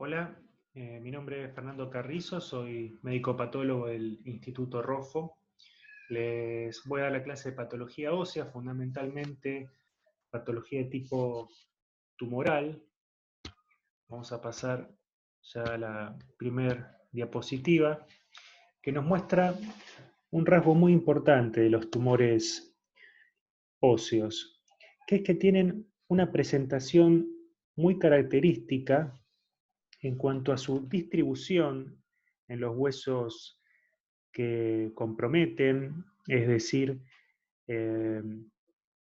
Hola, mi nombre es Fernando Carrizo, soy médico patólogo del Instituto Roffo. Les voy a dar la clase de patología ósea, fundamentalmente patología de tipo tumoral. Vamos a pasar ya a la primera diapositiva, que nos muestra un rasgo muy importante de los tumores óseos, que es que tienen una presentación muy característica en cuanto a su distribución en los huesos que comprometen, es decir, eh,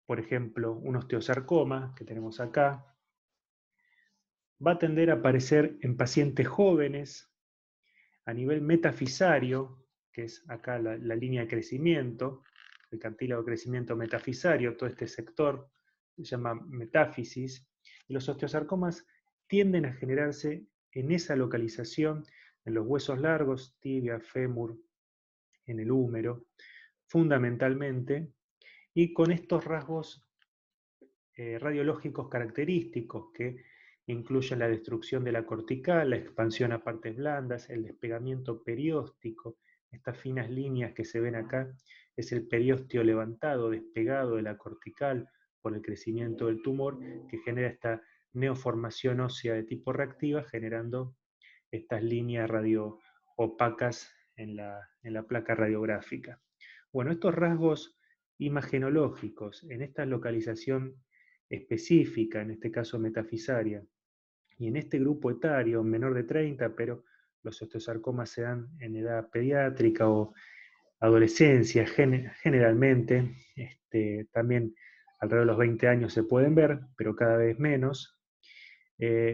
por ejemplo, un osteosarcoma que tenemos acá, va a tender a aparecer en pacientes jóvenes a nivel metafisario, que es acá la línea de crecimiento, el cartílago de crecimiento metafisario, todo este sector se llama metáfisis, y los osteosarcomas tienden a generarse en esa localización, en los huesos largos, tibia, fémur, en el húmero, fundamentalmente, y con estos rasgos radiológicos característicos que incluyen la destrucción de la cortical, la expansión a partes blandas, el despegamiento perióstico. Estas finas líneas que se ven acá es el periósteo levantado, despegado de la cortical por el crecimiento del tumor, que genera esta neoformación ósea de tipo reactiva, generando estas líneas radio opacas en la placa radiográfica. Bueno, estos rasgos imagenológicos en esta localización específica, en este caso metafisaria, y en este grupo etario menor de 30, pero los osteosarcomas se dan en edad pediátrica o adolescencia generalmente, también alrededor de los 20 años se pueden ver, pero cada vez menos.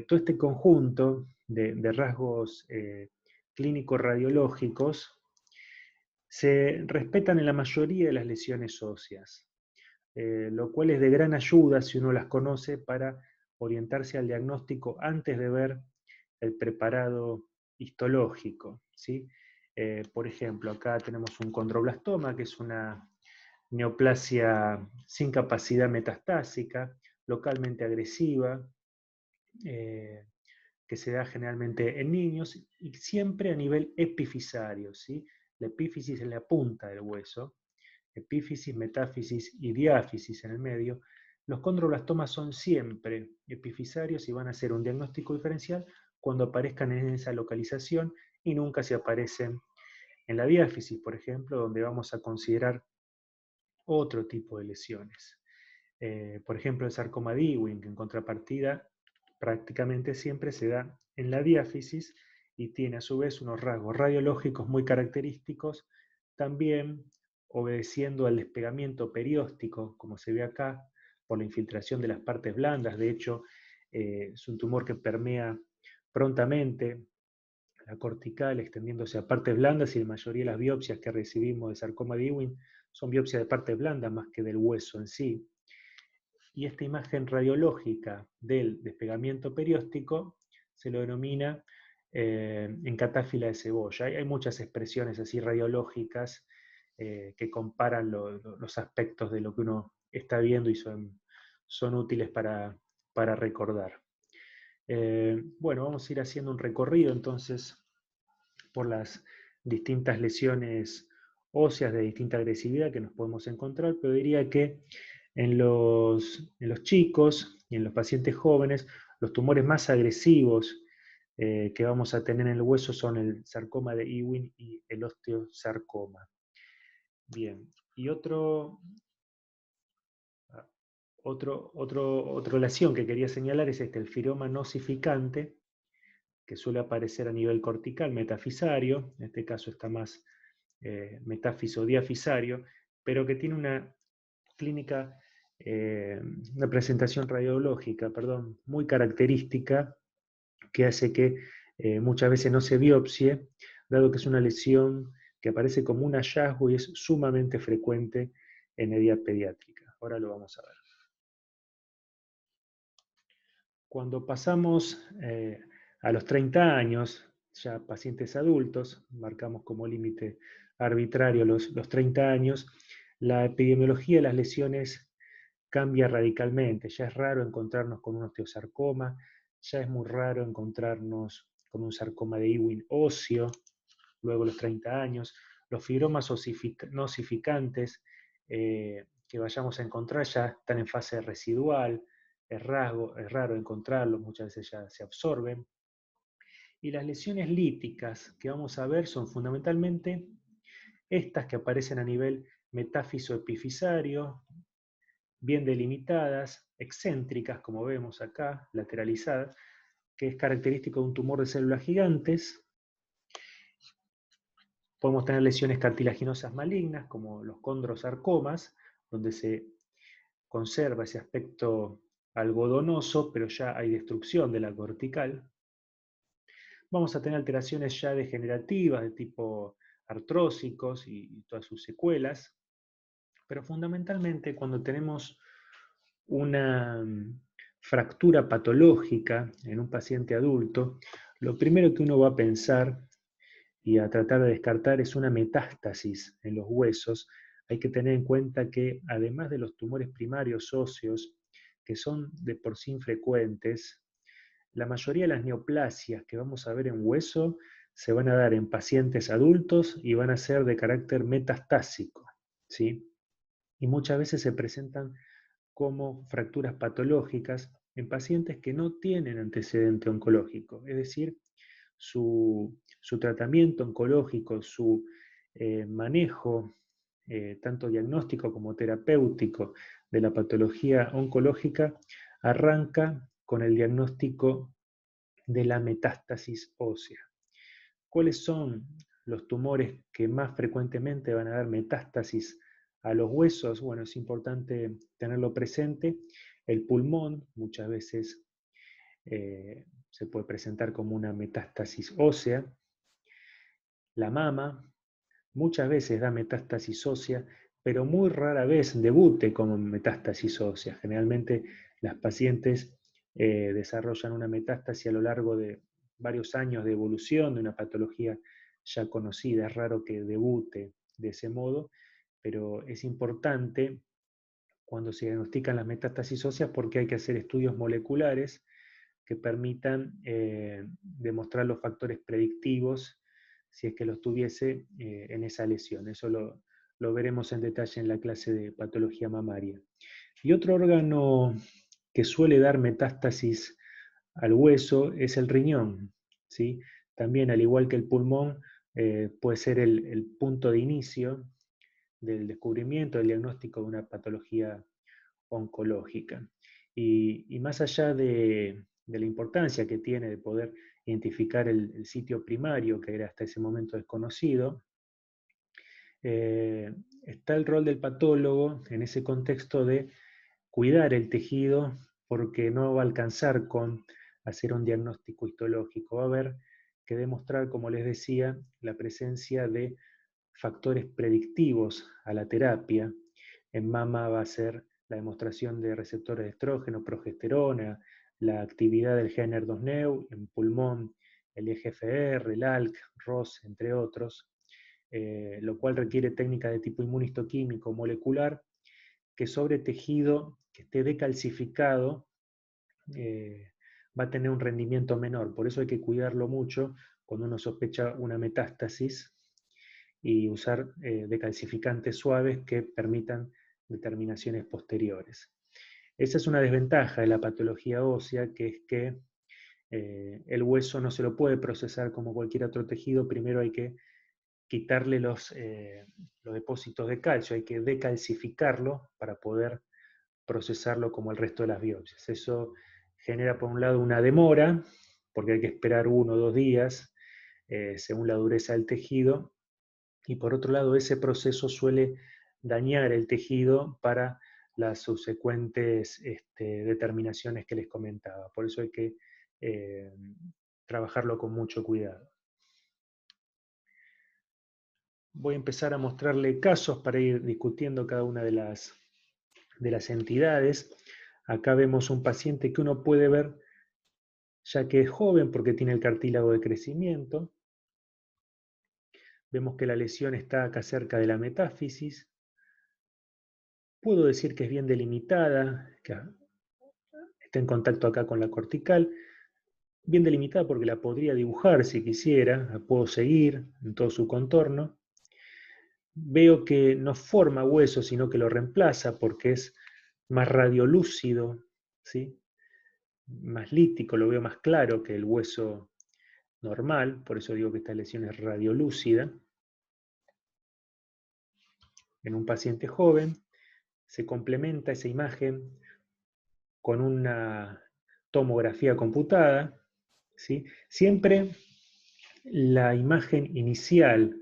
Todo este conjunto de rasgos clínicos radiológicos se respetan en la mayoría de las lesiones óseas, lo cual es de gran ayuda si uno las conoce para orientarse al diagnóstico antes de ver el preparado histológico, ¿sí? Por ejemplo, acá tenemos un condroblastoma, que es una neoplasia sin capacidad metastásica, localmente agresiva, eh, que se da generalmente en niños y siempre a nivel epifisario, ¿sí? La epífisis es la punta del hueso, epífisis, metáfisis y diáfisis en el medio. Los condroblastomas son siempre epifisarios y van a ser un diagnóstico diferencial cuando aparezcan en esa localización y nunca se aparecen en la diáfisis, por ejemplo, donde vamos a considerar otro tipo de lesiones. Por ejemplo, el sarcoma de Ewing, que en contrapartida prácticamente siempre se da en la diáfisis y tiene a su vez unos rasgos radiológicos muy característicos, también obedeciendo al despegamiento perióstico, como se ve acá, por la infiltración de las partes blandas. De hecho, es un tumor que permea prontamente la cortical, extendiéndose a partes blandas, y la mayoría de las biopsias que recibimos de sarcoma de Ewing son biopsias de partes blandas más que del hueso en sí. Y esta imagen radiológica del despegamiento perióstico se lo denomina encatáfila de cebolla. Hay muchas expresiones así radiológicas que comparan los aspectos de lo que uno está viendo y son útiles para recordar. Bueno, vamos a ir haciendo un recorrido entonces por las distintas lesiones óseas de distinta agresividad que nos podemos encontrar, pero diría que en los chicos y en los pacientes jóvenes, los tumores más agresivos que vamos a tener en el hueso son el sarcoma de Ewing y el osteosarcoma. Bien, y otra lesión que quería señalar es el firoma nosificante, que suele aparecer a nivel cortical, metafisario, en este caso está más metáfiso-diafisario, pero que tiene una clínica, una presentación radiológica, perdón, muy característica, que hace que muchas veces no se biopsie, dado que es una lesión que aparece como un hallazgo y es sumamente frecuente en edad pediátrica. Ahora lo vamos a ver. Cuando pasamos a los 30 años, ya pacientes adultos, marcamos como límite arbitrario los 30 años, la epidemiología de las lesiones cambia radicalmente. Ya es raro encontrarnos con un osteosarcoma, ya es muy raro encontrarnos con un sarcoma de Ewing óseo, luego de los 30 años. Los fibromas nosificantes que vayamos a encontrar ya están en fase residual, es raro encontrarlos, muchas veces ya se absorben. Y las lesiones líticas que vamos a ver son fundamentalmente estas que aparecen a nivel metáfiso-epifisario, bien delimitadas, excéntricas, como vemos acá, lateralizadas, que es característico de un tumor de células gigantes. Podemos tener lesiones cartilaginosas malignas, como los condrosarcomas, donde se conserva ese aspecto algodonoso, pero ya hay destrucción de la cortical. Vamos a tener alteraciones ya degenerativas de tipo artrósicos y todas sus secuelas, pero fundamentalmente cuando tenemos una fractura patológica en un paciente adulto, lo primero que uno va a pensar y a tratar de descartar es una metástasis en los huesos. Hay que tener en cuenta que además de los tumores primarios óseos, que son de por sí infrecuentes, la mayoría de las neoplasias que vamos a ver en hueso se van a dar en pacientes adultos y van a ser de carácter metastásico, ¿sí? Y muchas veces se presentan como fracturas patológicas en pacientes que no tienen antecedente oncológico, es decir, su tratamiento oncológico, su manejo, tanto diagnóstico como terapéutico de la patología oncológica, arranca con el diagnóstico de la metástasis ósea. ¿Cuáles son los tumores que más frecuentemente van a dar metástasis a los huesos? Bueno, es importante tenerlo presente. El pulmón muchas veces se puede presentar como una metástasis ósea. La mama muchas veces da metástasis ósea, pero muy rara vez debute como metástasis ósea. Generalmente las pacientes desarrollan una metástasis a lo largo de varios años de evolución de una patología ya conocida. Es raro que debute de ese modo, pero es importante cuando se diagnostican las metástasis óseas porque hay que hacer estudios moleculares que permitan demostrar los factores predictivos si es que los tuviese en esa lesión. Eso lo veremos en detalle en la clase de patología mamaria. Y otro órgano que suele dar metástasis al hueso es el riñón, ¿sí? También, al igual que el pulmón, puede ser el punto de inicio del descubrimiento, del diagnóstico de una patología oncológica. Y más allá de la importancia que tiene de poder identificar el sitio primario, que era hasta ese momento desconocido, está el rol del patólogo en ese contexto de cuidar el tejido, porque no va a alcanzar con hacer un diagnóstico histológico. Va a haber que demostrar, como les decía, la presencia de factores predictivos a la terapia. En mama va a ser la demostración de receptores de estrógeno, progesterona, la actividad del gen HER2/neu, en pulmón el EGFR, el ALK, ROS, entre otros, lo cual requiere técnicas de tipo inmunistoquímico molecular que sobre tejido que esté decalcificado va a tener un rendimiento menor. Por eso hay que cuidarlo mucho cuando uno sospecha una metástasis y usar decalcificantes suaves que permitan determinaciones posteriores. Esa es una desventaja de la patología ósea, que es que el hueso no se lo puede procesar como cualquier otro tejido. Primero hay que quitarle los depósitos de calcio, hay que decalcificarlo para poder procesarlo como el resto de las biopsias. Eso genera, por un lado, una demora, porque hay que esperar 1 o 2 días, según la dureza del tejido, y por otro lado, ese proceso suele dañar el tejido para las subsecuentes determinaciones que les comentaba. Por eso hay que trabajarlo con mucho cuidado. Voy a empezar a mostrarle casos para ir discutiendo cada una de las entidades. Acá vemos un paciente que uno puede ver ya que es joven porque tiene el cartílago de crecimiento. Vemos que la lesión está acá cerca de la metáfisis. Puedo decir que es bien delimitada, que está en contacto acá con la cortical. bien delimitada porque la podría dibujar si quisiera, la puedo seguir en todo su contorno. Veo que no forma hueso, sino que lo reemplaza porque es más radiolúcido, ¿sí? Más lítico, lo veo más claro que el hueso normal, por eso digo que esta lesión es radiolúcida. En un paciente joven se complementa esa imagen con una tomografía computada, ¿sí? Siempre la imagen inicial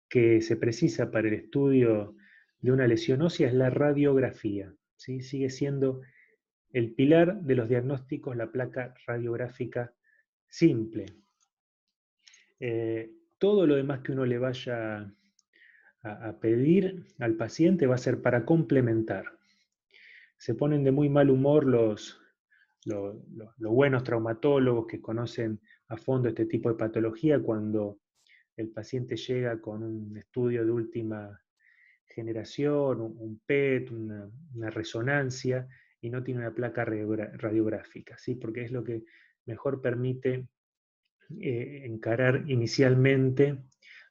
que se precisa para el estudio de una lesión ósea es la radiografía, ¿sí? Sigue siendo el pilar de los diagnósticos, la placa radiográfica simple. Todo lo demás que uno le vaya a pedir al paciente va a ser para complementar. Se ponen de muy mal humor los buenos traumatólogos que conocen a fondo este tipo de patología cuando el paciente llega con un estudio de última generación, un PET, una resonancia, y no tiene una placa radiográfica, ¿sí? Porque es lo que mejor permite encarar inicialmente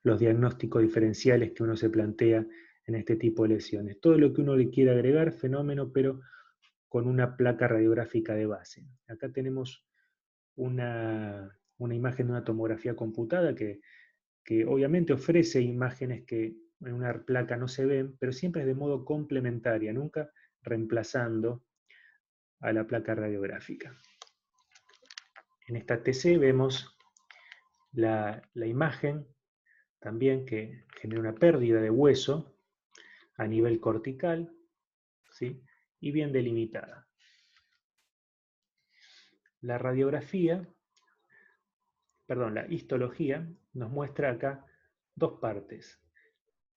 los diagnósticos diferenciales que uno se plantea en este tipo de lesiones. Todo lo que uno le quiera agregar, fenómeno, pero con una placa radiográfica de base. Acá tenemos una imagen de una tomografía computada que obviamente ofrece imágenes que en una placa no se ven, pero siempre es de modo complementaria, nunca reemplazando a la placa radiográfica. En esta TC vemos la imagen también que genera una pérdida de hueso a nivel cortical, ¿sí? Y bien delimitada. La radiografía, perdón, la histología nos muestra acá dos partes.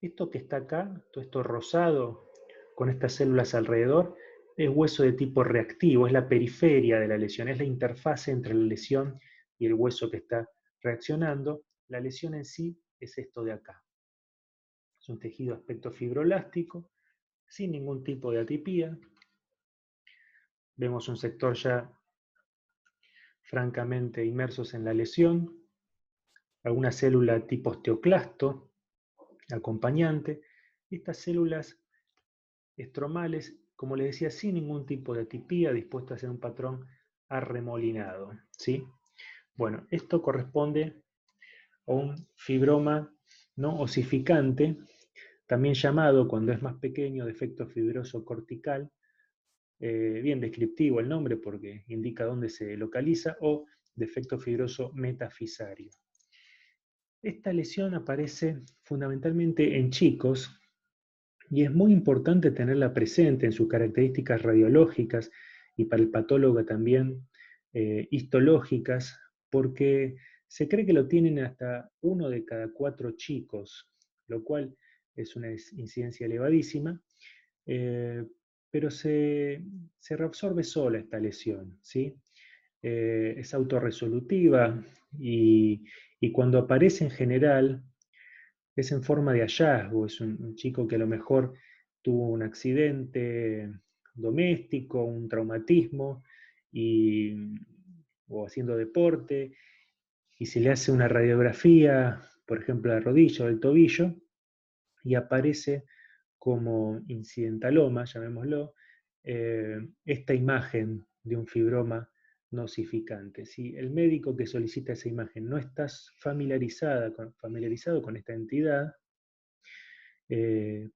Esto que está acá, todo esto rosado con estas células alrededor, es hueso de tipo reactivo, es la periferia de la lesión, es la interfase entre la lesión y el hueso que está reaccionando. La lesión en sí es esto de acá. Es un tejido de aspecto fibroelástico, sin ningún tipo de atipía. Vemos un sector ya francamente inmersos en la lesión, alguna célula tipo osteoclasto acompañante. Estas células estromales, como les decía, sin ningún tipo de atipía, dispuestas en un patrón arremolinado, ¿sí? Bueno, esto corresponde a un fibroma no osificante, también llamado, cuando es más pequeño, defecto fibroso cortical, bien descriptivo el nombre porque indica dónde se localiza, o defecto fibroso metafisario. Esta lesión aparece fundamentalmente en chicos y es muy importante tenerla presente en sus características radiológicas y para el patólogo también histológicas, porque se cree que lo tienen hasta 1 de cada 4 chicos, lo cual es una incidencia elevadísima, eh, pero se reabsorbe sola esta lesión, ¿sí? Es autorresolutiva y cuando aparece en general es en forma de hallazgo, es un chico que a lo mejor tuvo un accidente doméstico, un traumatismo, y, o haciendo deporte, y se le hace una radiografía, por ejemplo, de la rodilla o del tobillo, y aparece como incidentaloma, llamémoslo, esta imagen de un fibroma nosificante. Si el médico que solicita esa imagen no está familiarizado con esta entidad,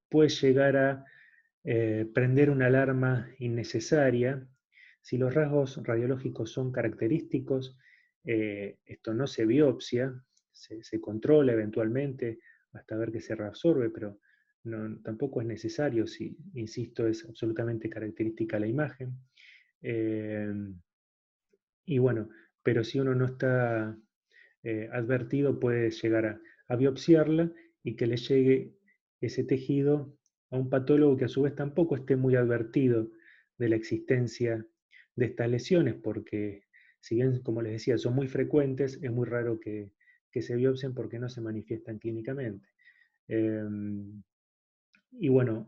puede llegar a prender una alarma innecesaria. Si los rasgos radiológicos son característicos, esto no se biopsia, se controla eventualmente hasta ver que se reabsorbe, pero tampoco es necesario si, insisto, es absolutamente característica la imagen. Y bueno, pero si uno no está advertido, puede llegar a biopsiarla y que le llegue ese tejido a un patólogo que a su vez tampoco esté muy advertido de la existencia de estas lesiones, porque si bien, como les decía, son muy frecuentes, es muy raro que se biopsien porque no se manifiestan clínicamente. Y bueno,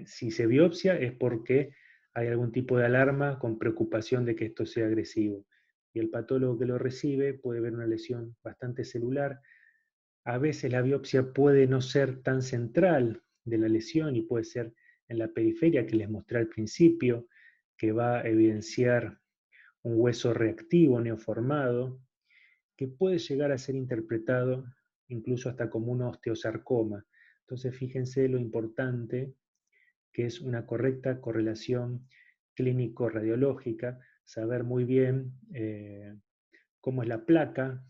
si se biopsia es porque hay algún tipo de alarma con preocupación de que esto sea agresivo. y el patólogo que lo recibe puede ver una lesión bastante celular. A veces la biopsia puede no ser tan central de la lesión y puede ser en la periferia que les mostré al principio, que va a evidenciar un hueso reactivo neoformado, que puede llegar a ser interpretado incluso hasta como un osteosarcoma. Entonces fíjense lo importante que es una correcta correlación clínico-radiológica, saber muy bien cómo es la placa,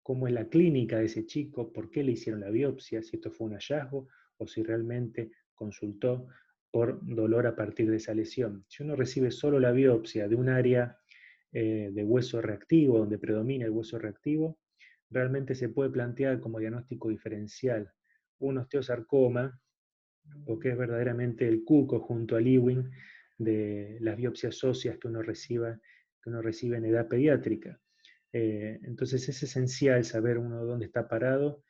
cómo es la clínica de ese chico, por qué le hicieron la biopsia, si esto fue un hallazgo o si realmente consultó por dolor a partir de esa lesión. Si uno recibe solo la biopsia de un área de hueso reactivo, donde predomina el hueso reactivo, realmente se puede plantear como diagnóstico diferencial un osteosarcoma, o que es verdaderamente el cuco junto al Ewing de las biopsias óseas que uno recibe en edad pediátrica. Entonces es esencial saber uno dónde está parado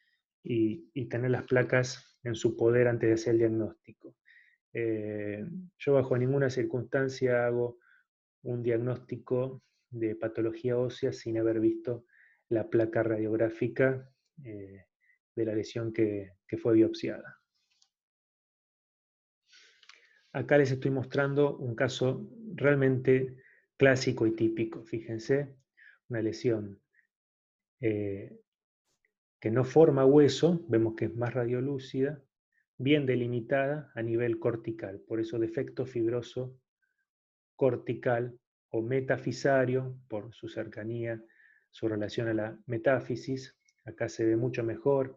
y tener las placas en su poder antes de hacer el diagnóstico. Yo bajo ninguna circunstancia hago un diagnóstico de patología ósea sin haber visto la placa radiográfica de la lesión que fue biopsiada. Acá les estoy mostrando un caso realmente clásico y típico. Fíjense, una lesión que no forma hueso, vemos que es más radiolúcida, bien delimitada a nivel cortical, por eso defecto fibroso cortical o metafisario, por su cercanía, su relación a la metáfisis. Acá se ve mucho mejor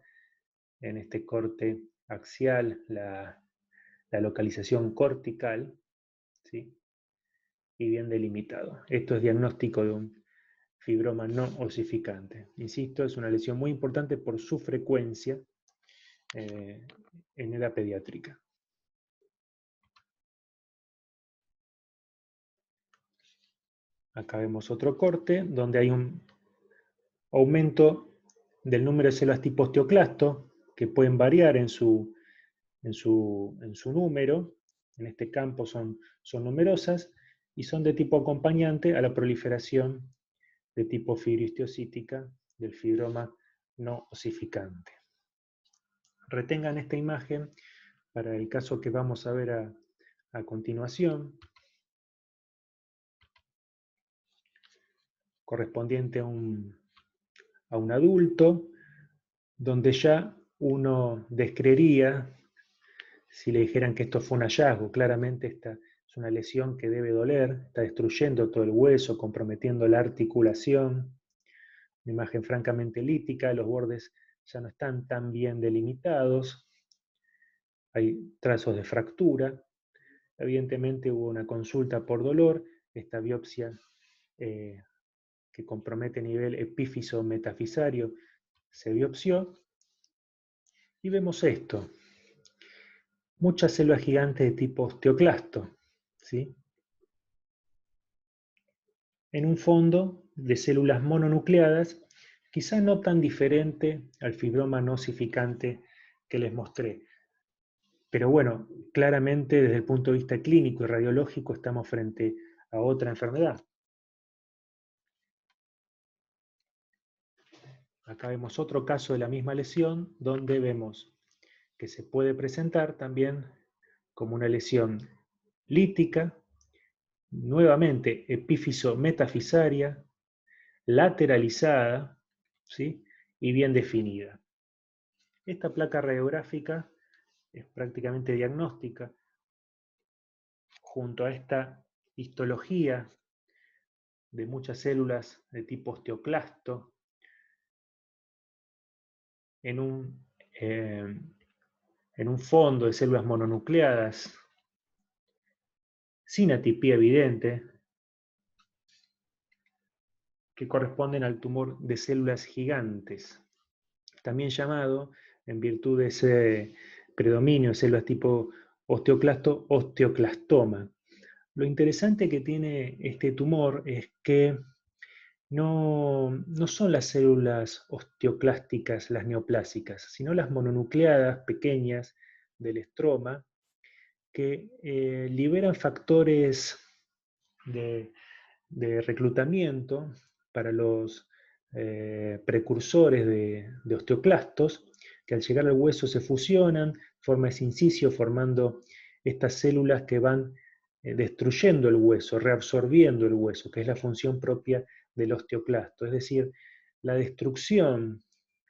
en este corte axial la localización cortical, ¿sí? Y bien delimitado. Esto es diagnóstico de un fibroma no osificante. Insisto, es una lesión muy importante por su frecuencia en edad pediátrica. Acá vemos otro corte donde hay un aumento del número de células tipo osteoclasto que pueden variar en su número. En este campo son numerosas y son de tipo acompañante a la proliferación de tipo fibrohistiocítica del fibroma no osificante. Retengan esta imagen para el caso que vamos a ver a continuación, correspondiente a un adulto, donde ya uno descreería si le dijeran que esto fue un hallazgo. Claramente esta es una lesión que debe doler, está destruyendo todo el hueso, comprometiendo la articulación. Una imagen francamente lítica, los bordes ya no están tan bien delimitados, hay trazos de fractura. Evidentemente hubo una consulta por dolor, esta biopsia que compromete nivel epífiso metafisario se biopsió y vemos esto. Muchas células gigantes de tipo osteoclasto, ¿sí? En un fondo de células mononucleadas, quizá no tan diferente al fibroma no osificante que les mostré. Pero bueno, claramente desde el punto de vista clínico y radiológico estamos frente a otra enfermedad. Acá vemos otro caso de la misma lesión, donde vemos que se puede presentar también como una lesión lítica, nuevamente epífiso metafisaria, lateralizada, ¿sí? Y bien definida. Esta placa radiográfica es prácticamente diagnóstica, junto a esta histología de muchas células de tipo osteoclasto, en un fondo de células mononucleadas, sin atipía evidente, que corresponden al tumor de células gigantes, también llamado, en virtud de ese predominio de células tipo osteoclasto, osteoclastoma. Lo interesante que tiene este tumor es que no son las células osteoclásticas las neoplásicas, sino las mononucleadas pequeñas del estroma que liberan factores de reclutamiento para los precursores de osteoclastos, que al llegar al hueso se fusionan, forma ese inciso formando estas células que van destruyendo el hueso, reabsorbiendo el hueso, que es la función propia del osteoclasto. Es decir, la destrucción,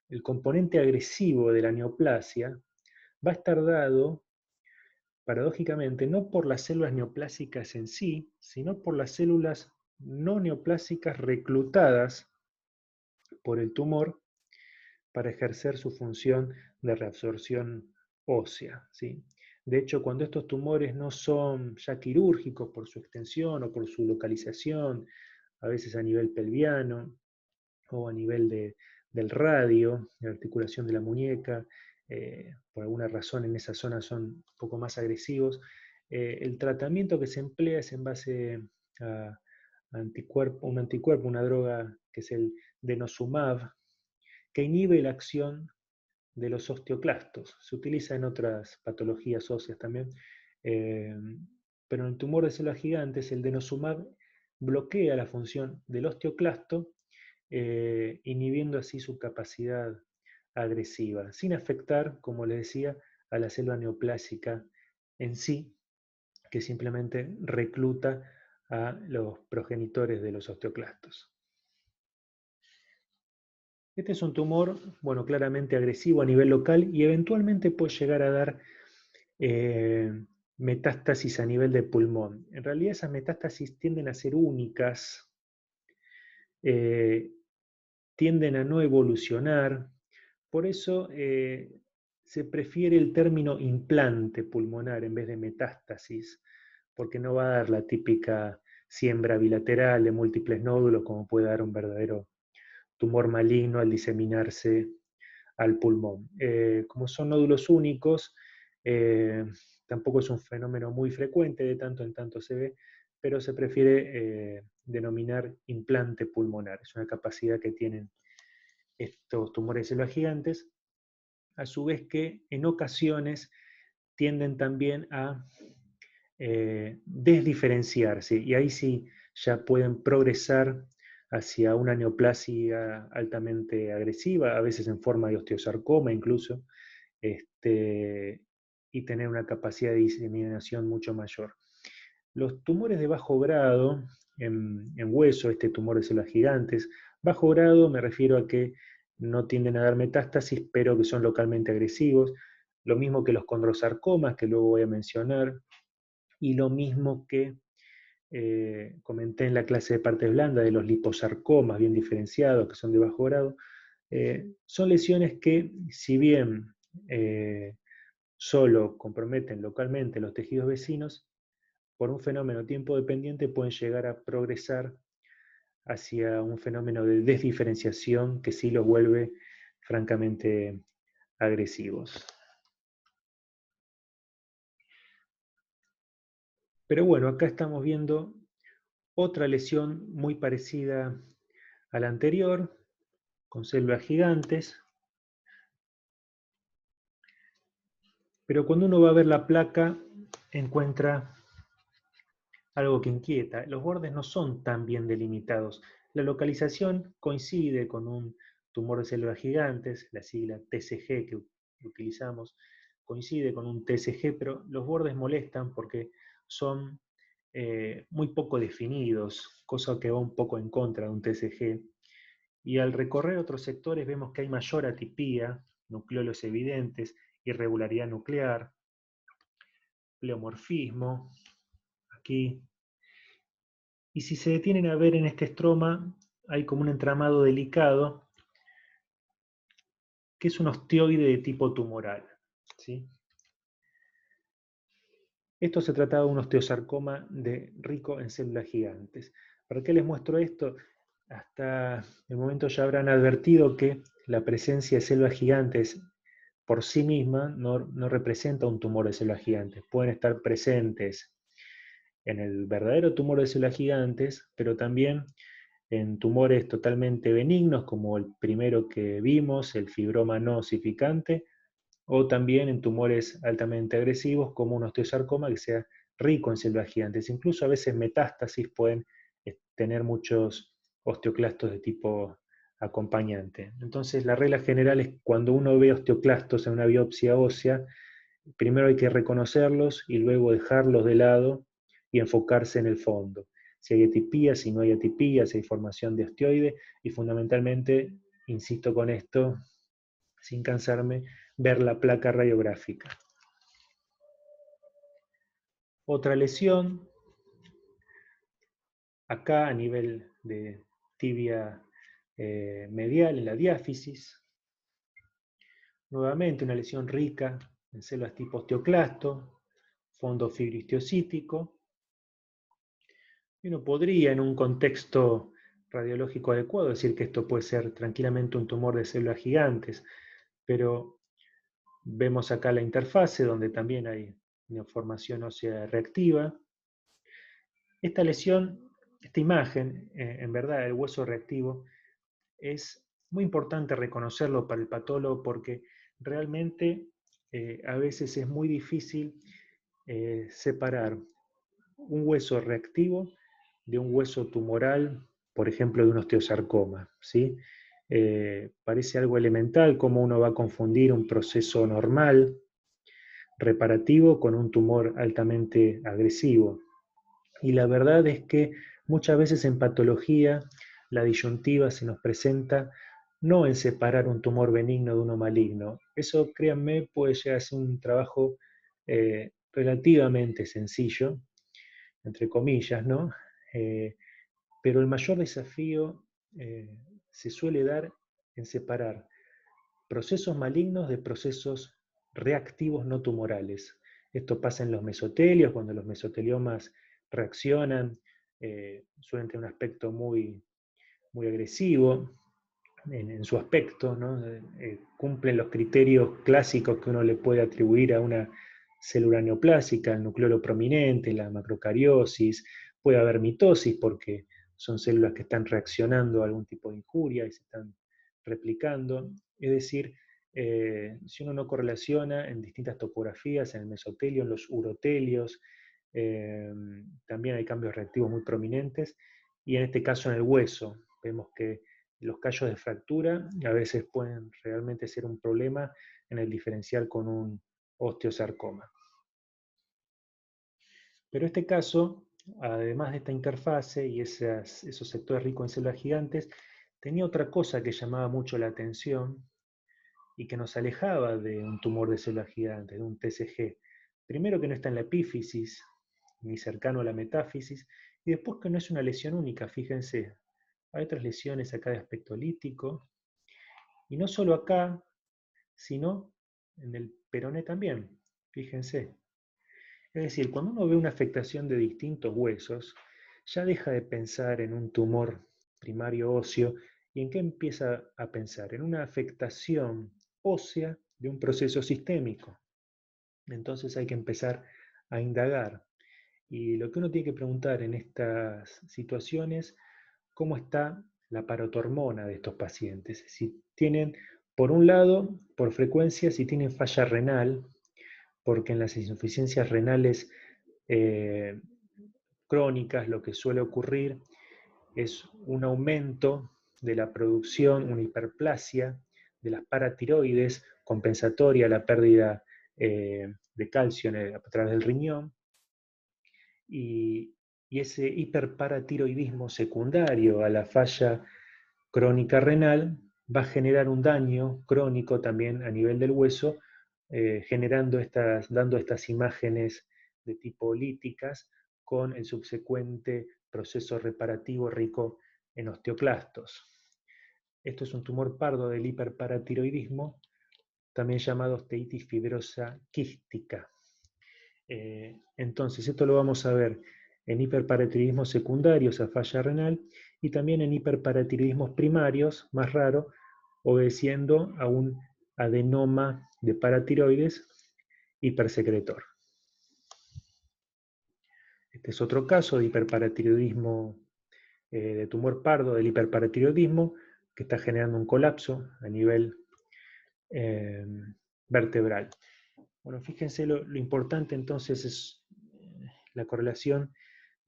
el componente agresivo de la neoplasia, va a estar dado, paradójicamente, no por las células neoplásicas en sí, sino por las células no neoplásicas reclutadas por el tumor para ejercer su función de reabsorción ósea, ¿sí? De hecho, cuando estos tumores no son ya quirúrgicos por su extensión o por su localización, a veces a nivel pelviano o a nivel del radio, de la articulación de la muñeca, por alguna razón en esa zona son un poco más agresivos, el tratamiento que se emplea es en base a un anticuerpo, una droga que es el denosumab, que inhibe la acción de los osteoclastos. Se utiliza en otras patologías óseas también, eh, pero en el tumor de células gigantes el denosumab bloquea la función del osteoclasto, inhibiendo así su capacidad agresiva, sin afectar, como les decía, a la célula neoplásica en sí, que simplemente recluta a los progenitores de los osteoclastos. Este es un tumor, bueno, claramente agresivo a nivel local y eventualmente puede llegar a dar metástasis a nivel de pulmón. En realidad esas metástasis tienden a ser únicas, eh, tienden a no evolucionar, por eso se prefiere el término implante pulmonar en vez de metástasis, porque no va a dar la típica siembra bilateral de múltiples nódulos como puede dar un verdadero tumor maligno al diseminarse al pulmón. Como son nódulos únicos, tampoco es un fenómeno muy frecuente, de tanto en tanto se ve, pero se prefiere denominar implante pulmonar. Es una capacidad que tienen estos tumores de células gigantes, a su vez que en ocasiones tienden también a desdiferenciarse, y ahí sí ya pueden progresar hacia una neoplasia altamente agresiva, a veces en forma de osteosarcoma incluso, y tener una capacidad de diseminación mucho mayor. Los tumores de bajo grado en hueso, este tumor de células gigantes, bajo grado me refiero a que no tienden a dar metástasis, pero que son localmente agresivos, lo mismo que los condrosarcomas, que luego voy a mencionar, y lo mismo que comenté en la clase de partes blandas de los liposarcomas bien diferenciados, que son de bajo grado, son lesiones que, si bien solo comprometen localmente los tejidos vecinos, por un fenómeno tiempo dependiente pueden llegar a progresar hacia un fenómeno de desdiferenciación que sí los vuelve francamente agresivos. Pero bueno, acá estamos viendo otra lesión muy parecida a la anterior, con células gigantes, pero cuando uno va a ver la placa encuentra algo que inquieta. Los bordes no son tan bien delimitados. La localización coincide con un tumor de células gigantes, la sigla TCG que utilizamos, coincide con un TCG, pero los bordes molestan porque son muy poco definidos, cosa que va un poco en contra de un TCG. Y al recorrer otros sectores vemos que hay mayor atipía, nucleolos evidentes, irregularidad nuclear, pleomorfismo, aquí. Y si se detienen a ver en este estroma, hay como un entramado delicado, que es un osteoide de tipo tumoral, ¿sí? Esto se trataba de un osteosarcoma rico en células gigantes. ¿Para qué les muestro esto? Hasta el momento ya habrán advertido que la presencia de células gigantes por sí misma no representa un tumor de células gigantes. Pueden estar presentes en el verdadero tumor de células gigantes, pero también en tumores totalmente benignos, como el primero que vimos, el fibroma no osificante, o también en tumores altamente agresivos, como un osteosarcoma que sea rico en células gigantes. Incluso a veces metástasis pueden tener muchos osteoclastos de tipo acompañante. Entonces, la regla general es cuando uno ve osteoclastos en una biopsia ósea, primero hay que reconocerlos y luego dejarlos de lado y enfocarse en el fondo. Si hay atipía, si no hay atipía, si hay formación de osteoide y fundamentalmente, insisto con esto, sin cansarme, ver la placa radiográfica. Otra lesión, acá a nivel de tibia medial, en la diáfisis. Nuevamente una lesión rica en células tipo osteoclasto, fondo fibrohistiocítico. Y uno podría, en un contexto radiológico adecuado, decir que esto puede ser tranquilamente un tumor de células gigantes, pero vemos acá la interfase donde también hay neoformación ósea reactiva. Esta lesión, esta imagen, en verdad, el hueso reactivo, es muy importante reconocerlo para el patólogo porque realmente a veces es muy difícil separar un hueso reactivo de un hueso tumoral, por ejemplo, de un osteosarcoma, ¿sí? Parece algo elemental cómo uno va a confundir un proceso normal, reparativo, con un tumor altamente agresivo. Y la verdad es que muchas veces en patología la disyuntiva se nos presenta no en separar un tumor benigno de uno maligno. Eso, créanme, puede llegar a ser un trabajo relativamente sencillo, entre comillas, ¿no? Eh, pero el mayor desafío se suele dar en separar procesos malignos de procesos reactivos no tumorales. Esto pasa en los mesotelios, cuando los mesoteliomas reaccionan, suelen tener un aspecto muy, muy agresivo en su aspecto, ¿no? Cumplen los criterios clásicos que uno le puede atribuir a una célula neoplásica, el nucleolo prominente, la macrocariosis, puede haber mitosis porque son células que están reaccionando a algún tipo de injuria y se están replicando. Es decir, si uno no correlaciona en distintas topografías, en el mesotelio, en los urotelios, también hay cambios reactivos muy prominentes, y en este caso en el hueso, vemos que los callos de fractura a veces pueden realmente ser un problema en el diferencial con un osteosarcoma. Pero este caso, además de esta interfase y esos sectores ricos en células gigantes, tenía otra cosa que llamaba mucho la atención y que nos alejaba de un tumor de células gigantes, de un TCG. Primero, que no está en la epífisis, ni cercano a la metáfisis, y después que no es una lesión única, fíjense. Hay otras lesiones acá de aspecto lítico, y no solo acá, sino en el peroné también, fíjense. Es decir, cuando uno ve una afectación de distintos huesos, ya deja de pensar en un tumor primario óseo y en qué empieza a pensar, en una afectación ósea de un proceso sistémico. Entonces hay que empezar a indagar. Y lo que uno tiene que preguntar en estas situaciones, ¿cómo está la parotormona de estos pacientes? Si tienen, por un lado, por frecuencia, si tienen falla renal, porque en las insuficiencias renales eh, crónicas lo que suele ocurrir es un aumento de la producción, una hiperplasia de las paratiroides compensatoria a la pérdida de calcio a través del riñón, y, y ese hiperparatiroidismo secundario a la falla crónica renal va a generar un daño crónico también a nivel del hueso, dando estas imágenes de tipo líticas con el subsecuente proceso reparativo rico en osteoclastos. Esto es un tumor pardo del hiperparatiroidismo, también llamado osteitis fibrosa quística. Entonces, esto lo vamos a ver en hiperparatiroidismos secundarios a falla renal y también en hiperparatiroidismos primarios, más raro, obedeciendo a un adenoma de paratiroides hipersecretor. Este es otro caso de hiperparatiroidismo, de tumor pardo del hiperparatiroidismo, que está generando un colapso a nivel vertebral. Bueno, fíjense lo importante entonces es la correlación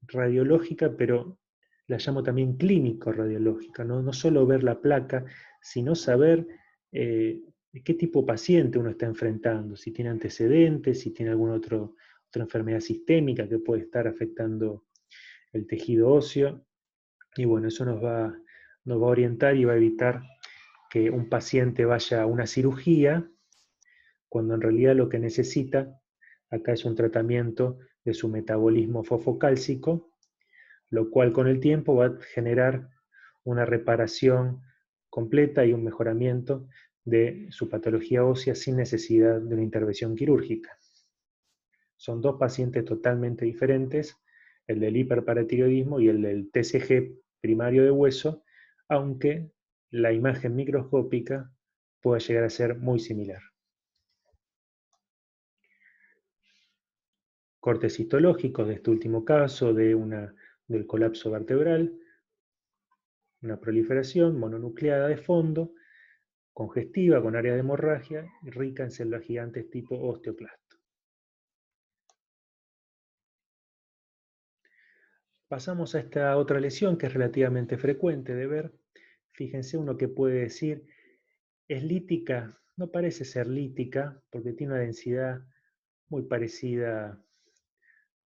radiológica, pero la llamo también clínico-radiológica, ¿no? No solo ver la placa, sino saber qué tipo de paciente uno está enfrentando, si tiene antecedentes, si tiene alguna otra enfermedad sistémica que puede estar afectando el tejido óseo. Y bueno, eso nos va a orientar y va a evitar que un paciente vaya a una cirugía, cuando en realidad lo que necesita acá es un tratamiento de su metabolismo fosfocálcico, lo cual con el tiempo va a generar una reparación completa y un mejoramiento de su patología ósea sin necesidad de una intervención quirúrgica. Son dos pacientes totalmente diferentes, el del hiperparatiroidismo y el del TCG primario de hueso, aunque la imagen microscópica pueda llegar a ser muy similar. Cortes histológicos de este último caso, del colapso vertebral, una proliferación mononucleada de fondo, congestiva, con área de hemorragia y rica en células gigantes tipo osteoclasto. Pasamos a esta otra lesión que es relativamente frecuente de ver. Fíjense uno que puede decir, ¿es lítica? No parece ser lítica porque tiene una densidad muy parecida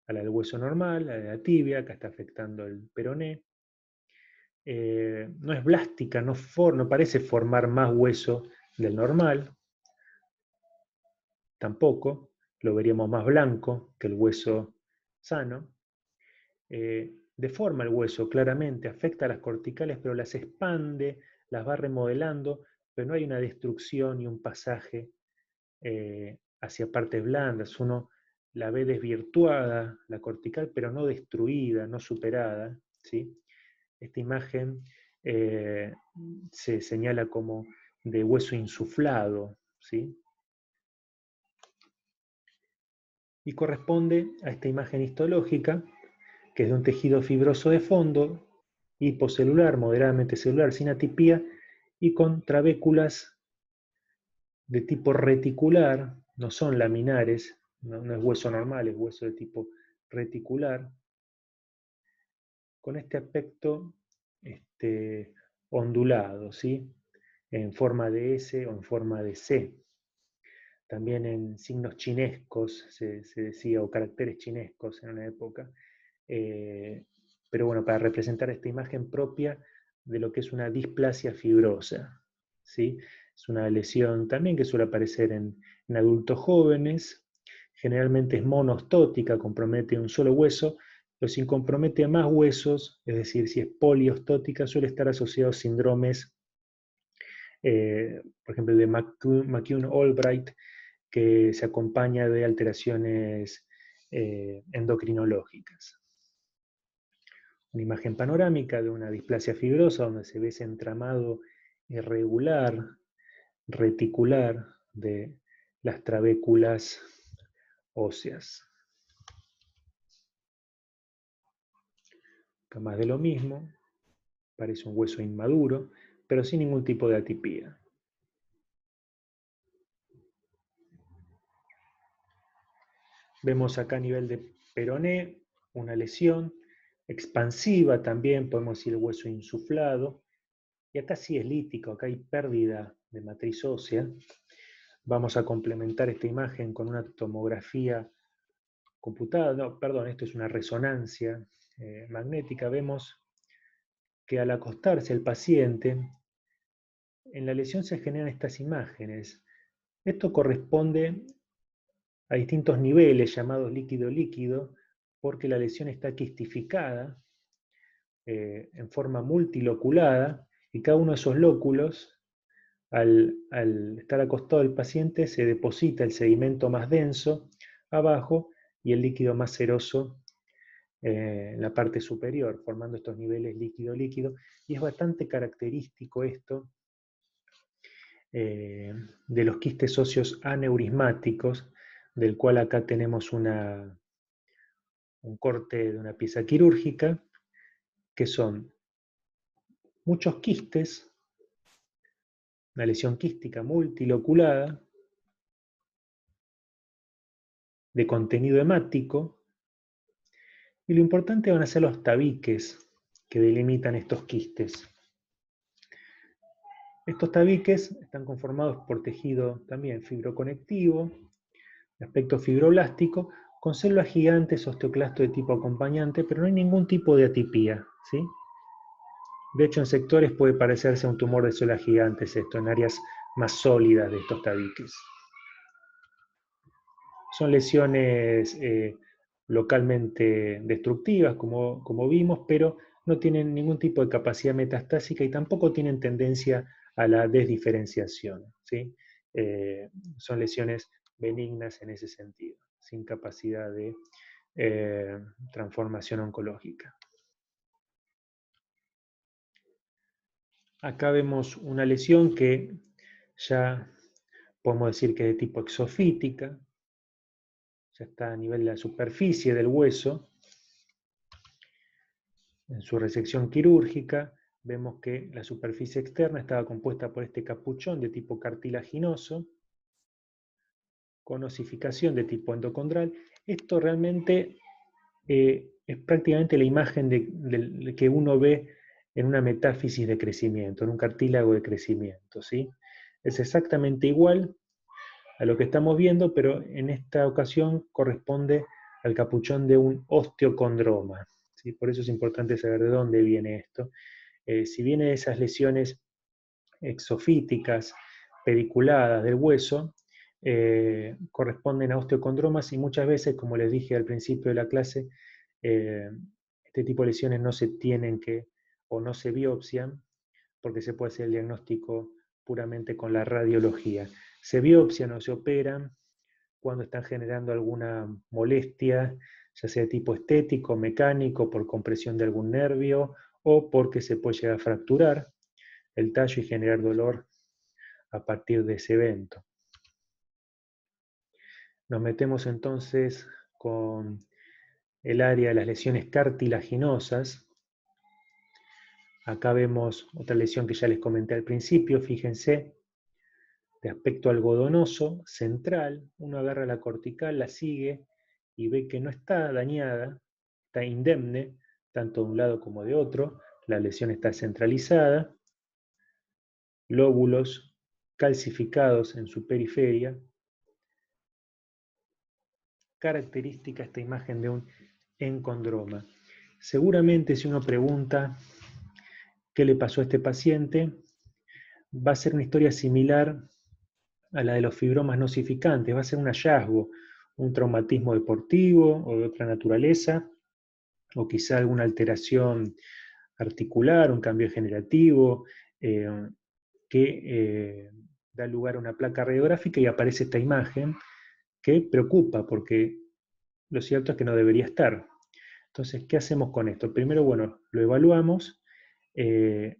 a la del hueso normal, a la de la tibia, acá está afectando el peroné. No es blástica, no parece formar más hueso del normal, tampoco, lo veríamos más blanco que el hueso sano. Deforma el hueso claramente, afecta a las corticales, pero las expande, las va remodelando, pero no hay una destrucción y un pasaje hacia partes blandas. Uno la ve desvirtuada, la cortical, pero no destruida, no superada, ¿sí? Esta imagen se señala como de hueso insuflado, ¿sí? Y corresponde a esta imagen histológica, que es de un tejido fibroso de fondo, hipocelular, moderadamente celular, sin atipía, y con trabéculas de tipo reticular, no son laminares, no es hueso normal, es hueso de tipo reticular, con este aspecto ondulado, ¿sí? En forma de S o en forma de C. También en signos chinescos se decía, o caracteres chinescos en una época. Pero bueno, para representar esta imagen propia de lo que es una displasia fibrosa, ¿sí? Es una lesión también que suele aparecer en adultos jóvenes, generalmente es monostótica, compromete un solo hueso, pero si compromete a más huesos, es decir, si es poliostótica, suele estar asociado a síndromes, por ejemplo, el de McCune-Albright, que se acompaña de alteraciones endocrinológicas. Una imagen panorámica de una displasia fibrosa donde se ve ese entramado irregular, reticular de las trabéculas óseas. Acá más de lo mismo, parece un hueso inmaduro, pero sin ningún tipo de atipía. Vemos acá a nivel de peroné una lesión expansiva también, podemos decir el hueso insuflado, y acá sí es lítico, acá hay pérdida de matriz ósea. Vamos a complementar esta imagen con una tomografía computada, no, perdón, esto es una resonancia magnética. Vemos que al acostarse el paciente, en la lesión se generan estas imágenes. Esto corresponde a distintos niveles llamados líquido-líquido, porque la lesión está quistificada en forma multiloculada, y cada uno de esos lóculos, al estar acostado el paciente, se deposita el sedimento más denso abajo y el líquido más seroso en la parte superior, formando estos niveles líquido-líquido, y es bastante característico esto de los quistes óseos aneurismáticos, del cual acá tenemos un corte de una pieza quirúrgica, que son muchos quistes, una lesión quística multiloculada, de contenido hemático, y lo importante van a ser los tabiques, que delimitan estos quistes. Estos tabiques están conformados por tejido también fibroconectivo, de aspecto fibroblástico, con células gigantes osteoclastos de tipo acompañante, pero no hay ningún tipo de atipía, ¿sí? De hecho, en sectores puede parecerse a un tumor de células gigantes esto, en áreas más sólidas de estos tabiques. Son lesiones localmente destructivas, como vimos, pero no tienen ningún tipo de capacidad metastásica y tampoco tienen tendencia a la desdiferenciación, ¿sí? Son lesiones benignas en ese sentido, sin capacidad de transformación oncológica. Acá vemos una lesión que ya podemos decir que es de tipo exofítica, ya está a nivel de la superficie del hueso. En su resección quirúrgica vemos que la superficie externa estaba compuesta por este capuchón de tipo cartilaginoso, con osificación de tipo endocondral. Esto realmente es prácticamente la imagen que uno ve en una metáfisis de crecimiento, en un cartílago de crecimiento, ¿sí? Es exactamente igual a lo que estamos viendo, pero en esta ocasión corresponde al capuchón de un osteocondroma, ¿sí? Por eso es importante saber de dónde viene esto. Si viene de esas lesiones exofíticas, pediculadas del hueso, corresponden a osteocondromas y muchas veces, como les dije al principio de la clase, este tipo de lesiones no se tienen que o no se biopsian porque se puede hacer el diagnóstico puramente con la radiología. Se biopsian o se operan cuando están generando alguna molestia, ya sea de tipo estético, mecánico, por compresión de algún nervio o porque se puede llegar a fracturar el tallo y generar dolor a partir de ese evento. Nos metemos entonces con el área de las lesiones cartilaginosas. Acá vemos otra lesión que ya les comenté al principio, fíjense, de aspecto algodonoso, central. Uno agarra la cortical, la sigue y ve que no está dañada, está indemne, tanto de un lado como de otro. La lesión está centralizada, lóbulos calcificados en su periferia. Característica esta imagen de un encondroma. Seguramente si uno pregunta qué le pasó a este paciente, va a ser una historia similar a la de los fibromas nosificantes, va a ser un hallazgo, un traumatismo deportivo o de otra naturaleza, o quizá alguna alteración articular, un cambio degenerativo, que da lugar a una placa radiográfica y aparece esta imagen que preocupa porque lo cierto es que no debería estar. Entonces, ¿qué hacemos con esto? Primero, bueno, lo evaluamos.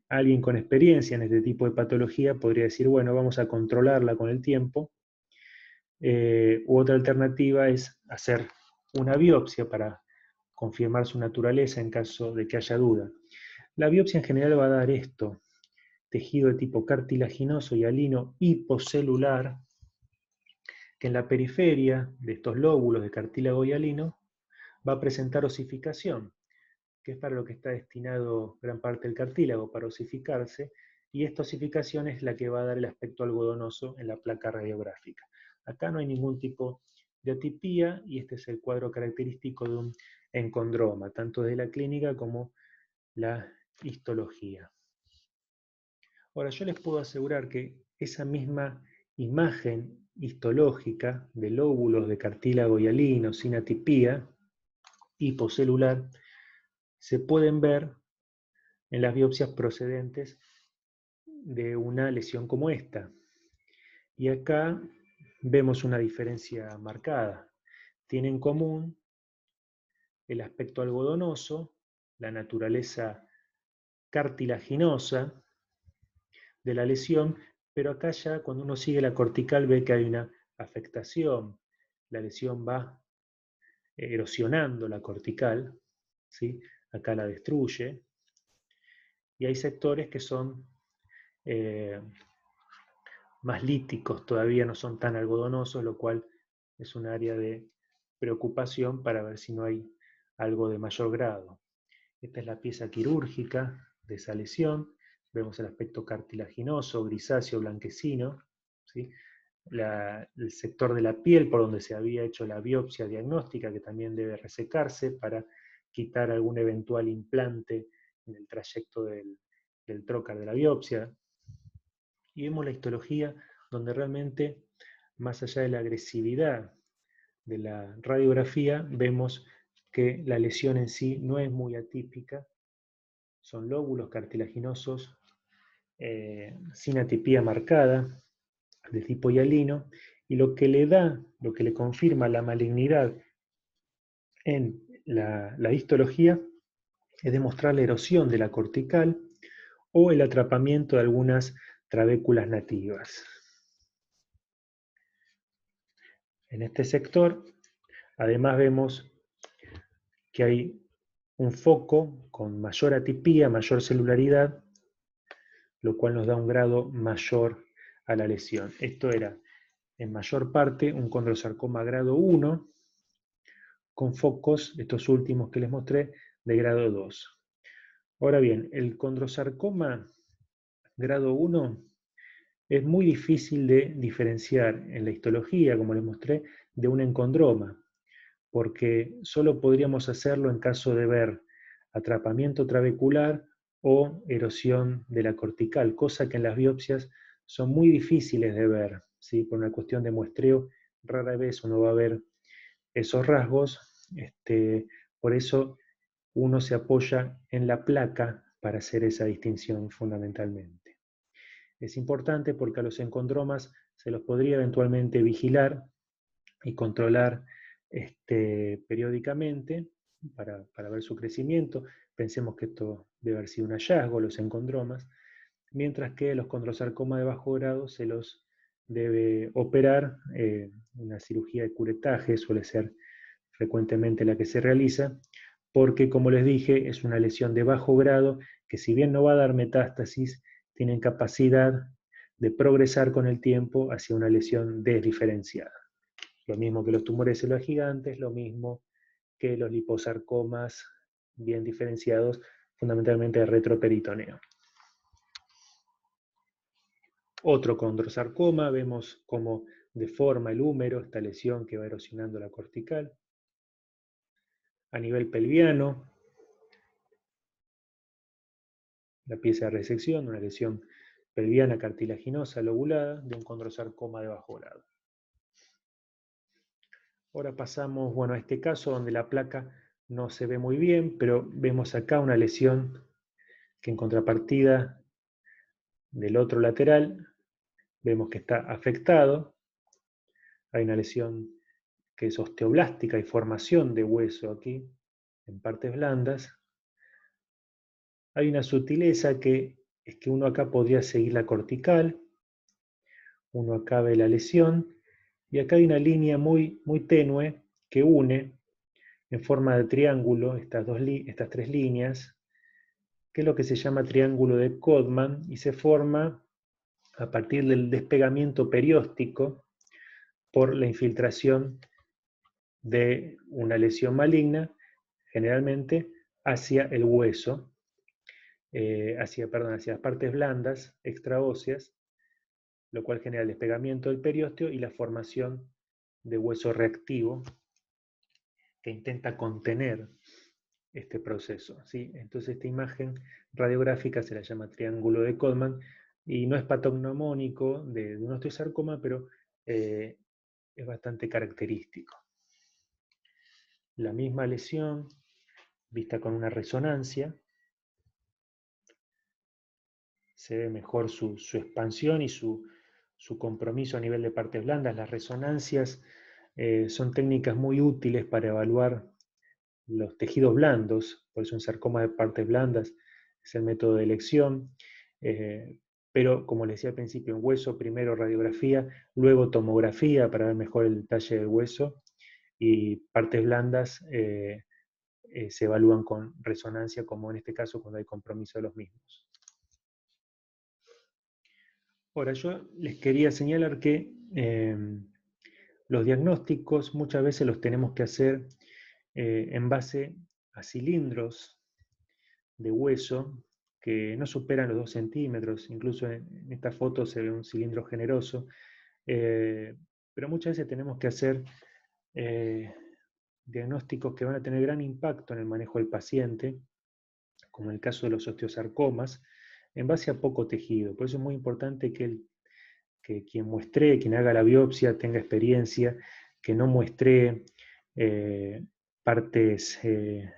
Alguien con experiencia en este tipo de patología podría decir, bueno, vamos a controlarla con el tiempo. U otra alternativa es hacer una biopsia para confirmar su naturaleza en caso de que haya duda. La biopsia en general va a dar esto, tejido de tipo cartilaginoso y hialino hipocelular, que en la periferia de estos lóbulos de cartílago y hialino va a presentar osificación, que es para lo que está destinado gran parte del cartílago, para osificarse, y esta osificación es la que va a dar el aspecto algodonoso en la placa radiográfica. Acá no hay ningún tipo de atipía y este es el cuadro característico de un encondroma, tanto de la clínica como la histología. Ahora, yo les puedo asegurar que esa misma imagen histológica de lóbulos de cartílago hialino sin atipía, hipocelular, se pueden ver en las biopsias procedentes de una lesión como esta. Y acá vemos una diferencia marcada. Tiene en común el aspecto algodonoso, la naturaleza cartilaginosa de la lesión, pero acá ya cuando uno sigue la cortical ve que hay una afectación. La lesión va erosionando la cortical, ¿sí? Acá la destruye. Y hay sectores que son más líticos, todavía no son tan algodonosos, lo cual es un área de preocupación para ver si no hay algo de mayor grado. Esta es la pieza quirúrgica de esa lesión. Vemos el aspecto cartilaginoso, grisáceo, blanquecino, ¿sí? El sector de la piel por donde se había hecho la biopsia diagnóstica, que también debe resecarse para quitar algún eventual implante en el trayecto del trocar de la biopsia. Y vemos la histología donde realmente, más allá de la agresividad de la radiografía, vemos que la lesión en sí no es muy atípica, son lóbulos cartilaginosos sin atipía marcada, de tipo hialino, y lo que le confirma la malignidad en la histología es demostrar la erosión de la cortical o el atrapamiento de algunas trabéculas nativas. En este sector, además vemos que hay un foco con mayor atipía, mayor celularidad, lo cual nos da un grado mayor a la lesión. Esto era, en mayor parte, un condrosarcoma grado 1, con focos, estos últimos que les mostré, de grado 2. Ahora bien, el condrosarcoma grado 1 es muy difícil de diferenciar en la histología, como les mostré, de un encondroma, porque solo podríamos hacerlo en caso de ver atrapamiento trabecular o erosión de la cortical, cosa que en las biopsias son muy difíciles de ver, ¿sí? Por una cuestión de muestreo, rara vez uno va a ver esos rasgos, por eso uno se apoya en la placa para hacer esa distinción fundamentalmente. Es importante porque a los encondromas se los podría eventualmente vigilar y controlar periódicamente para ver su crecimiento. Pensemos que esto debe haber sido un hallazgo, los encondromas, mientras que los condrosarcomas de bajo grado se los debe operar. Una cirugía de curetaje suele ser frecuentemente la que se realiza, porque como les dije, es una lesión de bajo grado que, si bien no va a dar metástasis, tienen capacidad de progresar con el tiempo hacia una lesión desdiferenciada. Lo mismo que los tumores células gigantes, lo mismo que los liposarcomas bien diferenciados, fundamentalmente de retroperitoneo. Otro condrosarcoma, vemos cómo deforma el húmero, esta lesión que va erosionando la cortical. A nivel pelviano, la pieza de resección, una lesión pelviana cartilaginosa lobulada de un condrosarcoma de bajo grado. Ahora pasamos, bueno, a este caso donde la placa no se ve muy bien, pero vemos acá una lesión que, en contrapartida del otro lateral, vemos que está afectado. Hay una lesión que es osteoblástica y formación de hueso aquí, en partes blandas. Hay una sutileza que es que uno acá podría seguir la cortical, uno acá ve la lesión, y acá hay una línea muy, muy tenue que une en forma de triángulo estas tres líneas, que es lo que se llama triángulo de Codman, y se forma a partir del despegamiento perióstico por la infiltración de una lesión maligna, generalmente hacia el hueso, hacia las partes blandas extraóseas, lo cual genera el despegamiento del periósteo y la formación de hueso reactivo que intenta contener este proceso, ¿sí? Entonces esta imagen radiográfica se la llama triángulo de Codman y no es patognomónico de un osteosarcoma, pero es bastante característico. La misma lesión, vista con una resonancia, se ve mejor su expansión y su compromiso a nivel de partes blandas. Las resonancias son técnicas muy útiles para evaluar los tejidos blandos, por eso un sarcoma de partes blandas es el método de elección, pero como les decía al principio, en hueso primero radiografía, luego tomografía para ver mejor el detalle del hueso, y partes blandas se evalúan con resonancia, como en este caso cuando hay compromiso de los mismos. Ahora, yo les quería señalar que los diagnósticos muchas veces los tenemos que hacer en base a cilindros de hueso que no superan los 2 centímetros, incluso en esta foto se ve un cilindro generoso, pero muchas veces tenemos que hacer diagnósticos que van a tener gran impacto en el manejo del paciente, como en el caso de los osteosarcomas, en base a poco tejido. Por eso es muy importante que quien muestre, quien haga la biopsia, tenga experiencia, que no muestre partes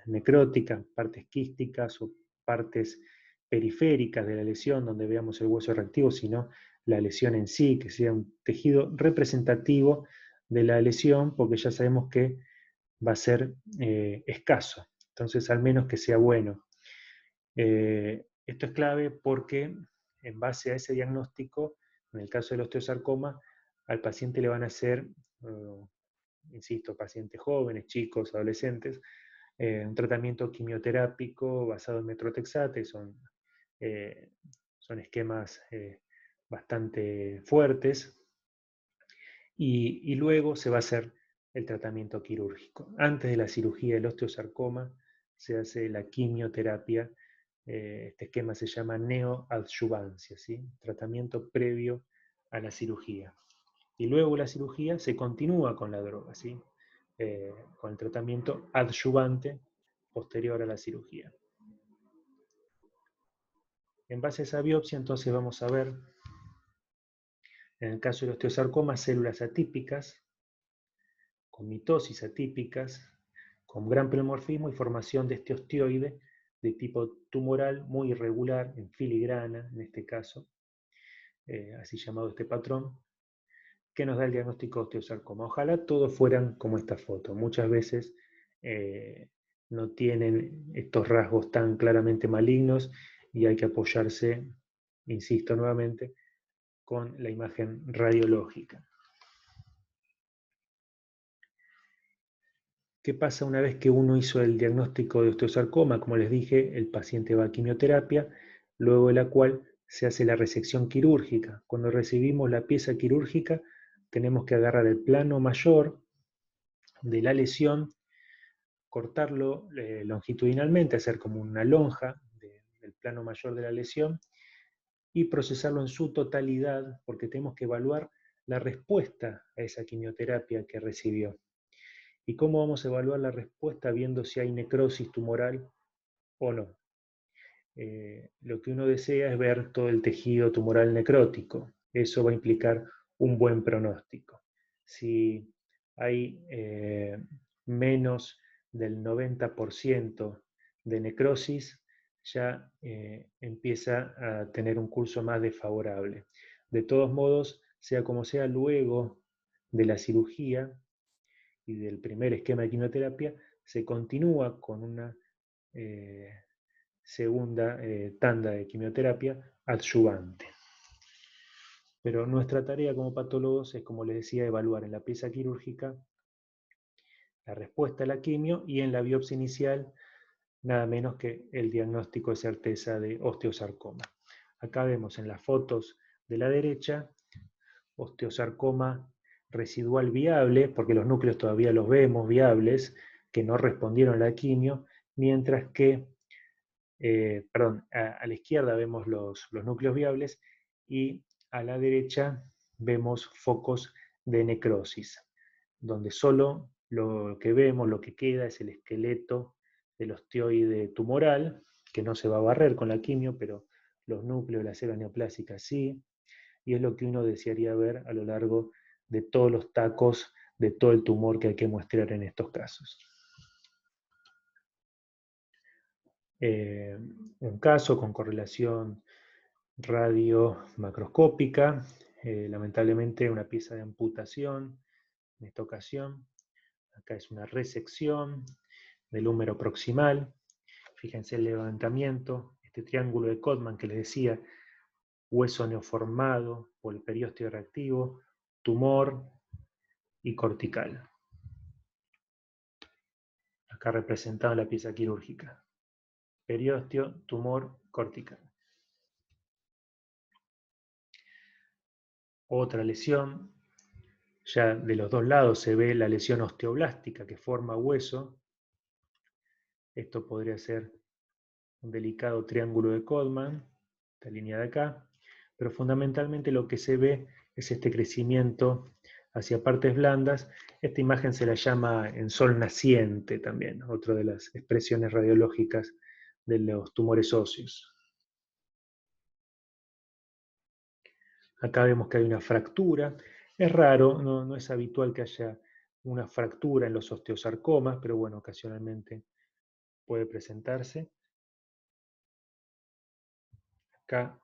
necróticas, partes quísticas o partes periféricas de la lesión donde veamos el hueso reactivo, sino la lesión en sí, que sea un tejido representativo de la lesión, porque ya sabemos que va a ser escaso. Entonces, al menos que sea bueno. Esto es clave porque en base a ese diagnóstico, en el caso del osteosarcoma, al paciente le van a hacer, insisto, pacientes jóvenes, chicos, adolescentes, un tratamiento quimioterápico basado en metrotexate, son esquemas bastante fuertes, y luego se va a hacer el tratamiento quirúrgico. Antes de la cirugía del osteosarcoma se hace la quimioterapia. Este esquema se llama neoadjuvancia, ¿sí? Tratamiento previo a la cirugía. Y luego la cirugía se continúa con la droga, ¿sí? Con el tratamiento adyuvante posterior a la cirugía. En base a esa biopsia, entonces vamos a ver, en el caso del osteosarcoma, células atípicas, con mitosis atípicas, con gran pleomorfismo y formación de este osteoide de tipo tumoral muy irregular, en filigrana en este caso, así llamado este patrón, que nos da el diagnóstico de osteosarcoma. Ojalá todos fueran como esta foto. Muchas veces no tienen estos rasgos tan claramente malignos y hay que apoyarse, insisto nuevamente, con la imagen radiológica. ¿Qué pasa una vez que uno hizo el diagnóstico de osteosarcoma? Como les dije, el paciente va a quimioterapia, luego de la cual se hace la resección quirúrgica. Cuando recibimos la pieza quirúrgica, tenemos que agarrar el plano mayor de la lesión, cortarlo longitudinalmente, hacer como una lonja del plano mayor de la lesión y procesarlo en su totalidad, porque tenemos que evaluar la respuesta a esa quimioterapia que recibió. ¿Y cómo vamos a evaluar la respuesta viendo si hay necrosis tumoral o no? Lo que uno desea es ver todo el tejido tumoral necrótico. Eso va a implicar un buen pronóstico. Si hay menos del 90% de necrosis, ya empieza a tener un curso más desfavorable. De todos modos, sea como sea, luego de la cirugía y del primer esquema de quimioterapia, se continúa con una segunda tanda de quimioterapia adyuvante. Pero nuestra tarea como patólogos es, como les decía, evaluar en la pieza quirúrgica la respuesta a la quimio y en la biopsia inicial nada menos que el diagnóstico de certeza de osteosarcoma. Acá vemos en las fotos de la derecha osteosarcoma residual viable, porque los núcleos todavía los vemos viables, que no respondieron a la quimio, mientras que a la izquierda vemos los núcleos viables y a la derecha vemos focos de necrosis, donde solo lo que vemos, lo que queda es el esqueleto del osteoide tumoral, que no se va a barrer con la quimio, pero los núcleos, las células neoplásicas sí, y es lo que uno desearía ver a lo largo de todos los tacos, de todo el tumor que hay que muestrear en estos casos. Un caso con correlación radio-macroscópica, lamentablemente una pieza de amputación en esta ocasión. Acá es una resección del húmero proximal. Fíjense el levantamiento, este triángulo de Codman que les decía, hueso neoformado, poliperiósteo reactivo, tumor y cortical. Acá representada la pieza quirúrgica. Periósteo, tumor, cortical. Otra lesión, ya de los dos lados se ve la lesión osteoblástica que forma hueso. Esto podría ser un delicado triángulo de Codman, esta línea de acá, pero fundamentalmente lo que se ve es este crecimiento hacia partes blandas. Esta imagen se la llama en sol naciente también, otra de las expresiones radiológicas de los tumores óseos. Acá vemos que hay una fractura. Es raro, no es habitual que haya una fractura en los osteosarcomas, pero bueno, ocasionalmente puede presentarse. Acá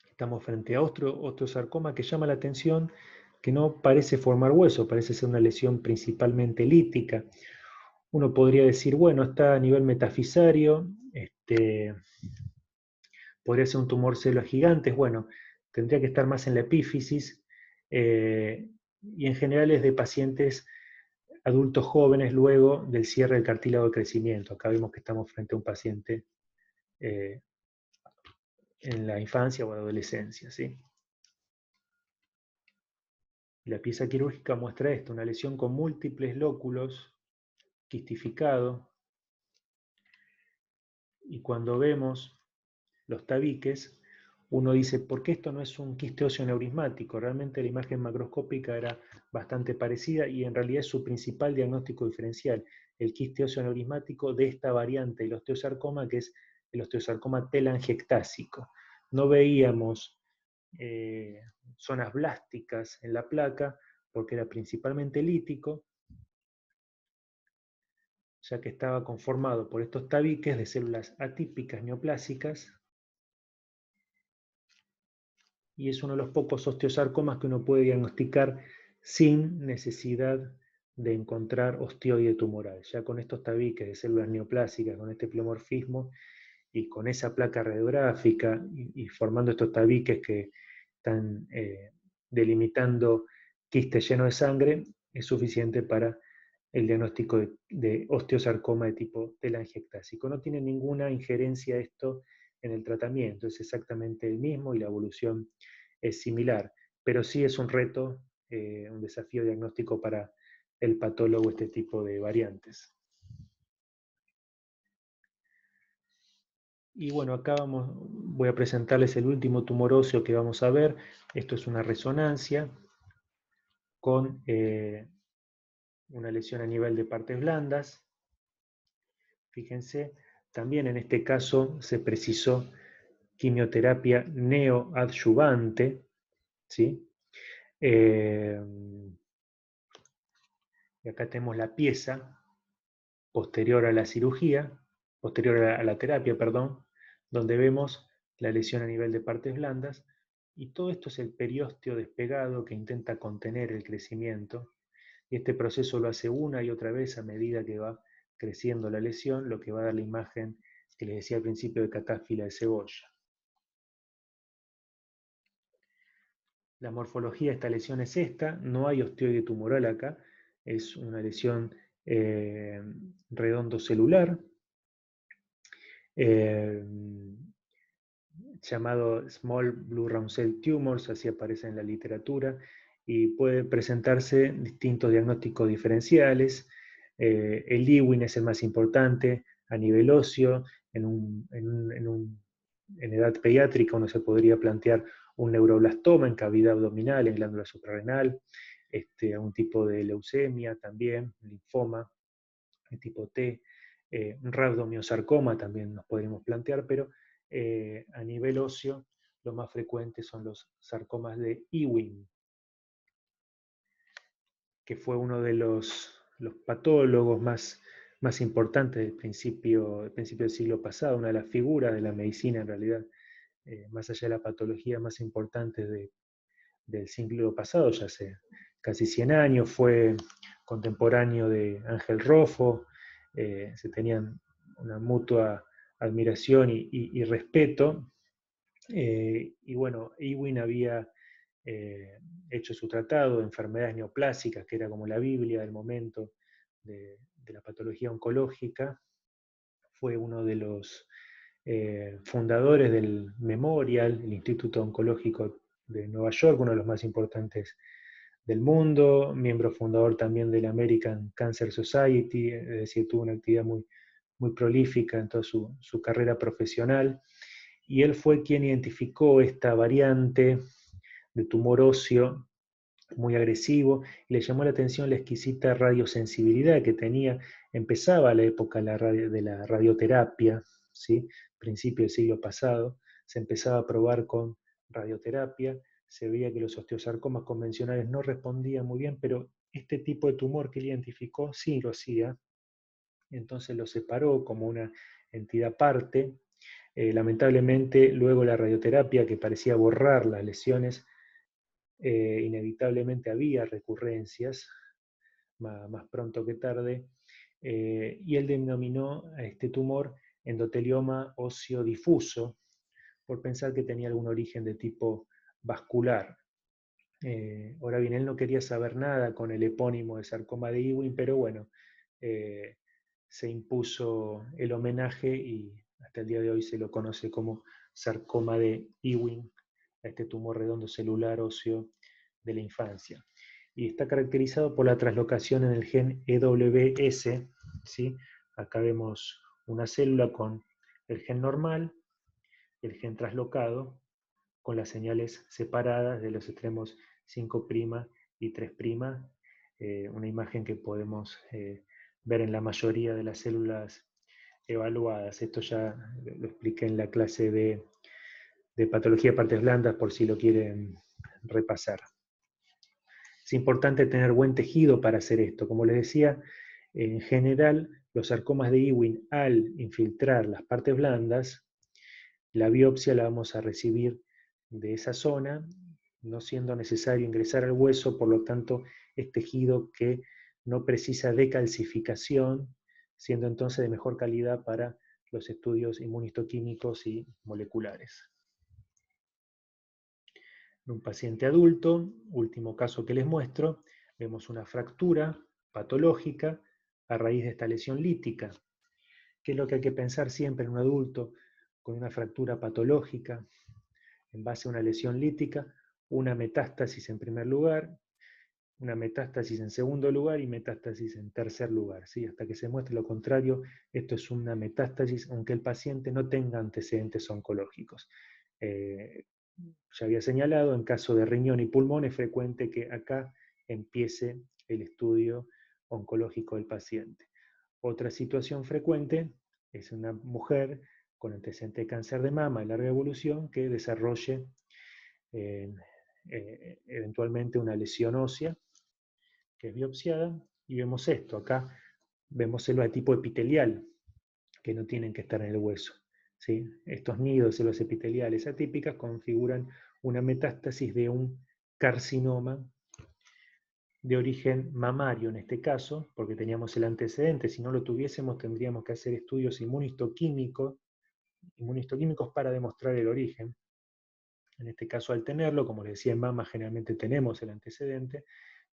estamos frente a otro osteosarcoma que llama la atención, que no parece formar hueso, parece ser una lesión principalmente lítica. Uno podría decir, bueno, está a nivel metafisario, podría ser un tumor células gigantes, bueno, tendría que estar más en la epífisis, y en general es de pacientes adultos jóvenes luego del cierre del cartílago de crecimiento. Acá vemos que estamos frente a un paciente en la infancia o adolescencia, ¿sí? La pieza quirúrgica muestra esto, una lesión con múltiples lóculos, quistificado, y cuando vemos los tabiques, uno dice, ¿por qué esto no es un quiste óseo neurismático? Realmente la imagen macroscópica era bastante parecida y en realidad es su principal diagnóstico diferencial, el quiste óseo neurismático de esta variante del osteosarcoma, que es el osteosarcoma telangiectásico. No veíamos zonas blásticas en la placa porque era principalmente lítico, ya que estaba conformado por estos tabiques de células atípicas neoplásicas, y es uno de los pocos osteosarcomas que uno puede diagnosticar sin necesidad de encontrar osteoide tumoral. Ya con estos tabiques de células neoplásicas, con este pleomorfismo y con esa placa radiográfica y formando estos tabiques que están delimitando quistes llenos de sangre, es suficiente para el diagnóstico de osteosarcoma de tipo telangiectásico. No tiene ninguna injerencia esto en el tratamiento, es exactamente el mismo y la evolución es similar, pero sí es un reto, un desafío diagnóstico para el patólogo este tipo de variantes. Y bueno, acá voy a presentarles el último tumor óseo que vamos a ver. Esto es una resonancia con una lesión a nivel de partes blandas. Fíjense, también en este caso se precisó quimioterapia neoadyuvante, ¿sí? Y acá tenemos la pieza posterior a la cirugía, posterior a la terapia, perdón, donde vemos la lesión a nivel de partes blandas, y todo esto es el periósteo despegado que intenta contener el crecimiento, y este proceso lo hace una y otra vez a medida que va creciendo la lesión, lo que va a dar la imagen que les decía al principio de catáfila de cebolla. La morfología de esta lesión es esta, no hay osteoide tumoral acá, es una lesión redondo celular, llamado Small Blue Round Cell Tumors, así aparece en la literatura, y puede presentarse distintos diagnósticos diferenciales. El Ewing es el más importante a nivel óseo, en edad pediátrica uno se podría plantear un neuroblastoma en cavidad abdominal, en glándula suprarrenal, un tipo de leucemia también, linfoma de tipo T, un rhabdomiosarcoma también nos podríamos plantear, pero a nivel óseo lo más frecuente son los sarcomas de Ewing, que fue uno de los patólogos más importantes del principio del siglo pasado, una de las figuras de la medicina en realidad, más allá de la patología más importante del siglo pasado, ya hace casi 100 años, fue contemporáneo de Ángel Roffo, se tenían una mutua admiración y respeto, y bueno, Ewing había hecho su tratado de enfermedades neoplásicas, que era como la Biblia del momento de la patología oncológica. Fue uno de los fundadores del Memorial, el Instituto Oncológico de Nueva York, uno de los más importantes del mundo, miembro fundador también del American Cancer Society, es decir, tuvo una actividad muy, muy prolífica en toda su carrera profesional, y él fue quien identificó esta variante de tumor óseo muy agresivo, y le llamó la atención la exquisita radiosensibilidad que tenía. Empezaba la época de la radioterapia, ¿sí? Principio del siglo pasado, se empezaba a probar con radioterapia, se veía que los osteosarcomas convencionales no respondían muy bien, pero este tipo de tumor que él identificó sí lo hacía, entonces lo separó como una entidad aparte. Lamentablemente, luego la radioterapia, que parecía borrar las lesiones, inevitablemente había recurrencias, más pronto que tarde, y él denominó a este tumor endotelioma óseo difuso, por pensar que tenía algún origen de tipo vascular. Ahora bien, él no quería saber nada con el epónimo de sarcoma de Ewing, pero bueno, eh, se impuso el homenaje y hasta el día de hoy se lo conoce como sarcoma de Ewing, a este tumor redondo celular óseo de la infancia. Y está caracterizado por la translocación en el gen EWS, ¿sí? Acá vemos una célula con el gen normal, el gen traslocado, con las señales separadas de los extremos 5' y 3', una imagen que podemos ver en la mayoría de las células evaluadas. Esto ya lo expliqué en la clase de patología de partes blandas, por si lo quieren repasar. Es importante tener buen tejido para hacer esto. Como les decía, en general, los sarcomas de Ewing, al infiltrar las partes blandas, la biopsia la vamos a recibir de esa zona, no siendo necesario ingresar al hueso, por lo tanto es tejido que no precisa decalcificación, siendo entonces de mejor calidad para los estudios inmunistoquímicos y moleculares. En un paciente adulto, último caso que les muestro, vemos una fractura patológica a raíz de esta lesión lítica. ¿Qué es lo que hay que pensar siempre en un adulto con una fractura patológica en base a una lesión lítica? Una metástasis en primer lugar, una metástasis en segundo lugar y metástasis en tercer lugar. ¿Sí? Hasta que se muestre lo contrario, esto es una metástasis aunque el paciente no tenga antecedentes oncológicos. Ya había señalado, en caso de riñón y pulmón es frecuente que acá empiece el estudio oncológico del paciente. Otra situación frecuente es una mujer con antecedente de cáncer de mama de larga evolución que desarrolle eventualmente una lesión ósea que es biopsiada, y vemos esto, acá vemos células de tipo epitelial que no tienen que estar en el hueso. ¿Sí? Estos nidos de células epiteliales atípicas configuran una metástasis de un carcinoma de origen mamario en este caso, porque teníamos el antecedente. Si no lo tuviésemos, tendríamos que hacer estudios inmunistoquímicos para demostrar el origen. En este caso, al tenerlo, como les decía, en mama generalmente tenemos el antecedente,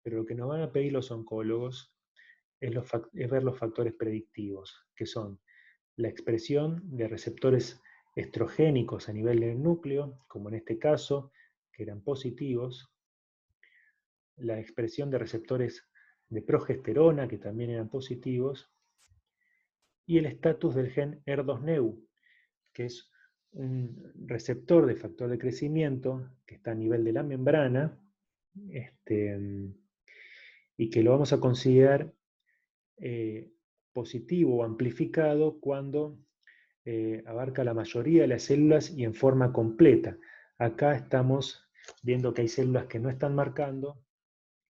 pero lo que nos van a pedir los oncólogos es ver los factores predictivos, que son la expresión de receptores estrogénicos a nivel del núcleo, como en este caso, que eran positivos, la expresión de receptores de progesterona, que también eran positivos, y el estatus del gen HER2-Neu, que es un receptor de factor de crecimiento que está a nivel de la membrana, y que lo vamos a considerar positivo o amplificado cuando abarca la mayoría de las células y en forma completa. Acá estamos viendo que hay células que no están marcando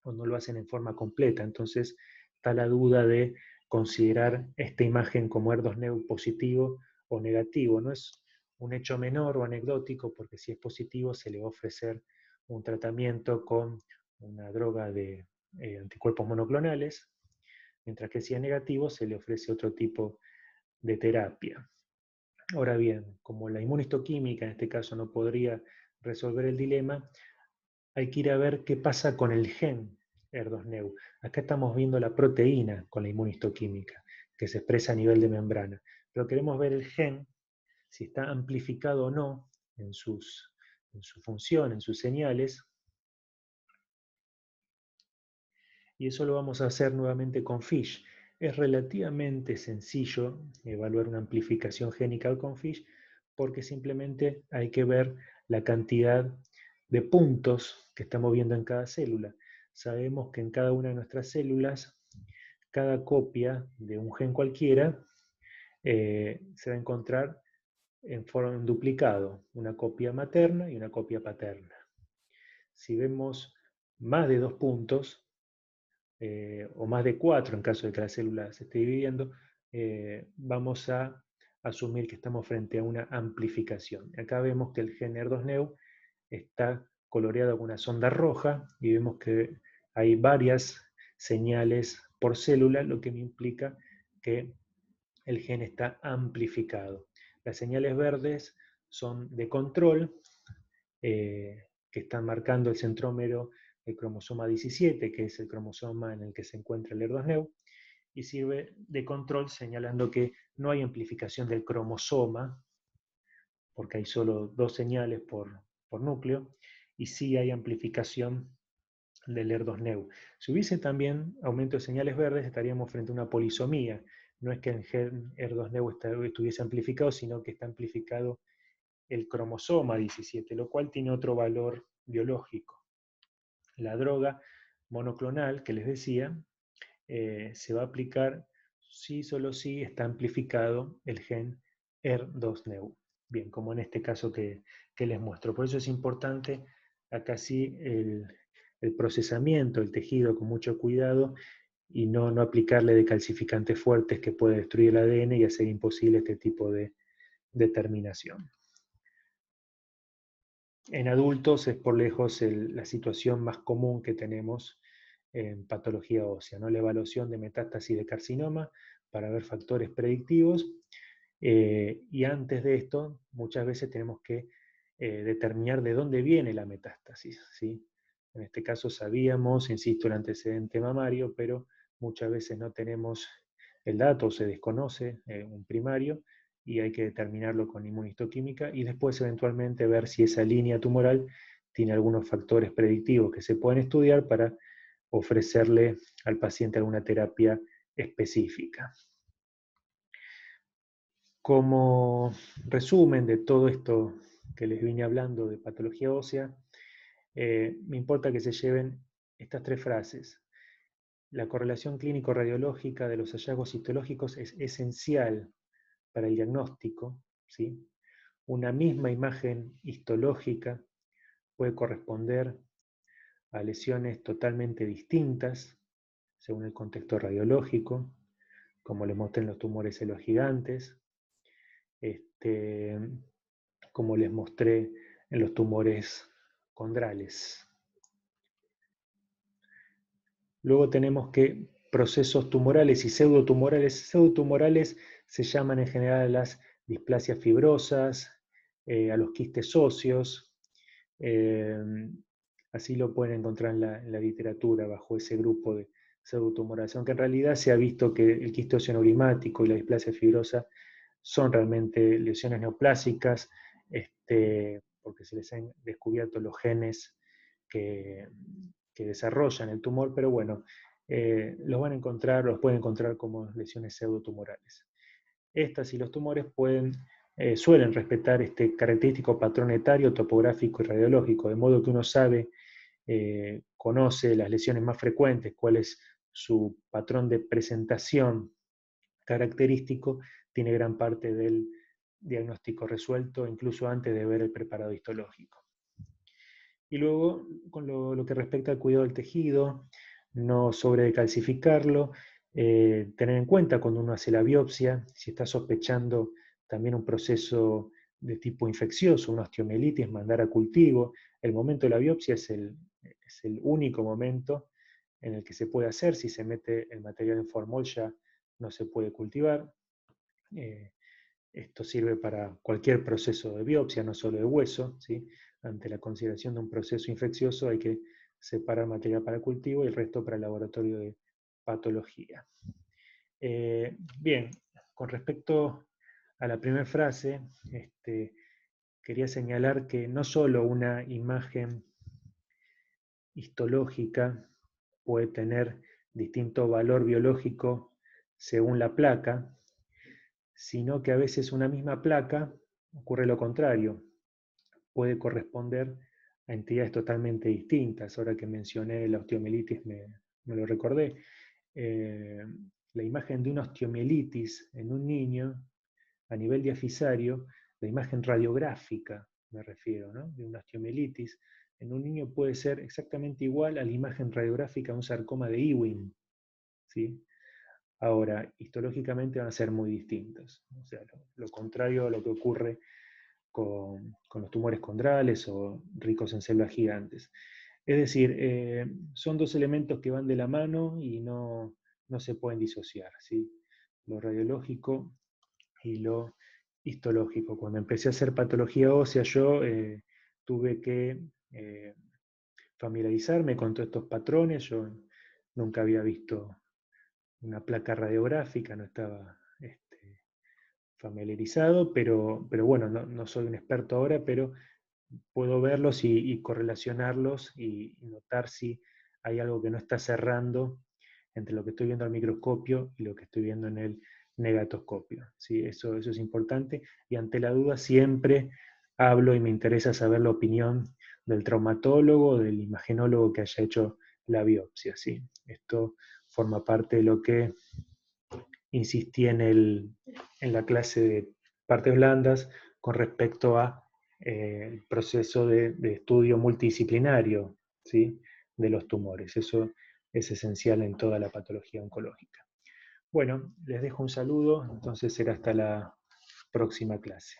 o no lo hacen en forma completa, entonces está la duda de considerar esta imagen como HER2-Neu positivo o negativo. No es un hecho menor o anecdótico, porque si es positivo se le va a ofrecer un tratamiento con una droga de anticuerpos monoclonales, mientras que si es negativo se le ofrece otro tipo de terapia. Ahora bien, como la inmunistoquímica en este caso no podría resolver el dilema, hay que ir a ver qué pasa con el gen HER2-Neu. Acá estamos viendo la proteína con la inmunistoquímica, que se expresa a nivel de membrana, pero queremos ver el gen, si está amplificado o no en su función, en sus señales, y eso lo vamos a hacer nuevamente con FISH. es relativamente sencillo evaluar una amplificación génica con FISH porque simplemente hay que ver la cantidad de puntos que estamos viendo en cada célula. Sabemos que en cada una de nuestras células, cada copia de un gen cualquiera se va a encontrar en forma en duplicado, una copia materna y una copia paterna. Si vemos más de 2 puntos, o más de 4 en caso de que la célula se esté dividiendo, vamos a asumir que estamos frente a una amplificación. Acá vemos que el gen ER2-neu está coloreado con una sonda roja y vemos que hay varias señales por célula, lo que me implica que el gen está amplificado. Las señales verdes son de control, que están marcando el centrómero del cromosoma 17, que es el cromosoma en el que se encuentra el ER2-neu, y sirve de control señalando que no hay amplificación del cromosoma, porque hay solo 2 señales por núcleo, y sí hay amplificación del ER2-neu. Si hubiese también aumento de señales verdes, estaríamos frente a una polisomía. No es que el gen ER2-neu estuviese amplificado, sino que está amplificado el cromosoma 17, lo cual tiene otro valor biológico. La droga monoclonal que les decía se va a aplicar si solo si está amplificado el gen ER2-neu. Bien, como en este caso que les muestro. Por eso es importante acá sí el procesamiento del tejido con mucho cuidado y no aplicarle decalcificantes fuertes que puede destruir el ADN y hacer imposible este tipo de determinación. En adultos es por lejos la situación más común que tenemos en patología ósea, ¿no? La evaluación de metástasis de carcinoma para ver factores predictivos, y antes de esto muchas veces tenemos que determinar de dónde viene la metástasis, ¿sí? En este caso sabíamos, insisto, el antecedente mamario, pero muchas veces no tenemos el dato, se desconoce un primario, y hay que determinarlo con inmunistoquímica y después eventualmente ver si esa línea tumoral tiene algunos factores predictivos que se pueden estudiar para ofrecerle al paciente alguna terapia específica. Como resumen de todo esto que les vine hablando de patología ósea, me importa que se lleven estas 3 frases. La correlación clínico-radiológica de los hallazgos histológicos es esencial para el diagnóstico, ¿sí? Una misma imagen histológica puede corresponder a lesiones totalmente distintas según el contexto radiológico, como les mostré en los tumores gigantes, como les mostré en los tumores condrales. Luego tenemos que procesos tumorales y pseudotumorales se llaman en general a las displasias fibrosas, a los quistes óseos, así lo pueden encontrar en la literatura bajo ese grupo de pseudotumorales, aunque en realidad se ha visto que el quiste óseo neurismático y la displasia fibrosa son realmente lesiones neoplásicas, porque se les han descubierto los genes que desarrollan el tumor, pero bueno, los pueden encontrar como lesiones pseudotumorales. Estas y los tumores suelen respetar este característico patrón etario, topográfico y radiológico, de modo que uno conoce las lesiones más frecuentes, cuál es su patrón de presentación característico, tiene gran parte del diagnóstico resuelto, incluso antes de ver el preparado histológico. Y luego, con lo que respecta al cuidado del tejido, no sobredecalcificarlo, tener en cuenta cuando uno hace la biopsia, si está sospechando también un proceso de tipo infeccioso, una osteomielitis, mandar a cultivo. El momento de la biopsia es el único momento en el que se puede hacer. Si se mete el material en formol ya no se puede cultivar. Esto sirve para cualquier proceso de biopsia, no solo de hueso, ¿sí? Ante la consideración de un proceso infeccioso hay que separar material para cultivo y el resto para el laboratorio de patología. Bien, con respecto a la primera frase, quería señalar que no solo una imagen histológica puede tener distinto valor biológico según la placa, sino que a veces una misma placa ocurre lo contrario, puede corresponder a entidades totalmente distintas. Ahora que mencioné la osteomielitis me lo recordé. Eh, la imagen de una osteomielitis en un niño a nivel diafisario, la imagen radiográfica, me refiero, ¿no? De una osteomielitis, en un niño puede ser exactamente igual a la imagen radiográfica de un sarcoma de Ewing, ¿sí? Ahora, histológicamente van a ser muy distintos. O sea, lo contrario a lo que ocurre con los tumores condrales o ricos en células gigantes. Es decir, son dos elementos que van de la mano y no se pueden disociar, ¿sí? Lo radiológico y lo histológico. Cuando empecé a hacer patología ósea, yo tuve que familiarizarme con todos estos patrones. Yo nunca había visto una placa radiográfica, no estaba familiarizado, pero bueno, no soy un experto ahora, pero puedo verlos y correlacionarlos y notar si hay algo que no está cerrando entre lo que estoy viendo al microscopio y lo que estoy viendo en el negatoscopio. ¿Sí? Eso es importante y ante la duda siempre hablo y me interesa saber la opinión del traumatólogo, del imagenólogo que haya hecho la biopsia. ¿Sí? Esto forma parte de lo que insistí en la clase de partes blandas con respecto a el proceso de estudio multidisciplinario, ¿sí? De los tumores. Eso es esencial en toda la patología oncológica. Bueno, les dejo un saludo, entonces será hasta la próxima clase.